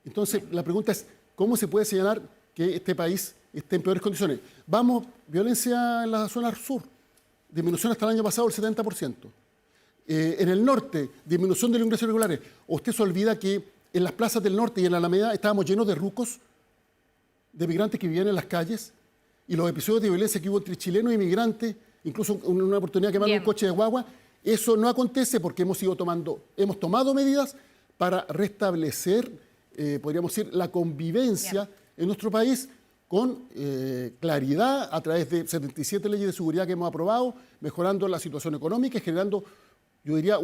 E: Entonces, la pregunta es, ¿cómo se puede señalar que este país esté en peores condiciones? Vamos, violencia en la zona sur, disminución hasta el año pasado del 70%. En el norte, disminución de los ingresos irregulares. ¿O usted se olvida que en las plazas del norte y en la Alameda estábamos llenos de rucos, de migrantes que vivían en las calles? Y los episodios de violencia que hubo entre chilenos y migrantes, incluso en una oportunidad que quemaron un coche de guagua, eso no acontece porque hemos tomado medidas para restablecer, podríamos decir, la convivencia en nuestro país con claridad a través de 77 leyes de seguridad que hemos aprobado, mejorando la situación económica y generando, yo diría,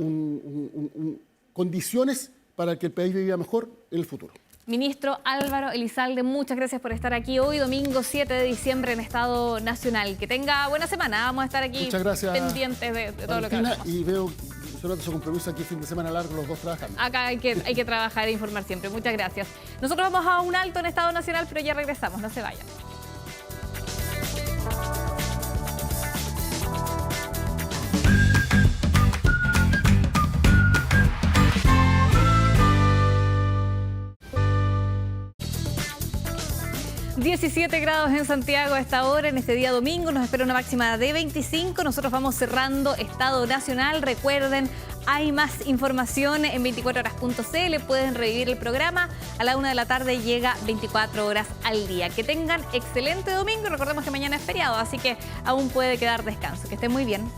E: condiciones para que el país viva mejor en el futuro.
B: Ministro Álvaro Elizalde, muchas gracias por estar aquí hoy, domingo 7 de diciembre en Estado Nacional. Que tenga buena semana, vamos a estar aquí pendientes de todo lo que hacemos.
E: Y veo su compromiso aquí fin de semana largo, los dos trabajando.
B: Acá hay que trabajar e informar siempre. Muchas gracias. Nosotros vamos a un alto en Estado Nacional, pero ya regresamos, no se vayan. ...17 grados en Santiago a esta hora, en este día domingo. Nos espera una máxima de 25. Nosotros vamos cerrando Estado Nacional. Recuerden, hay más información en 24horas.cl. Pueden revivir el programa. A la 1 de la tarde llega 24 horas al día. Que tengan excelente domingo. Recordemos que mañana es feriado, así que aún puede quedar descanso. Que estén muy bien.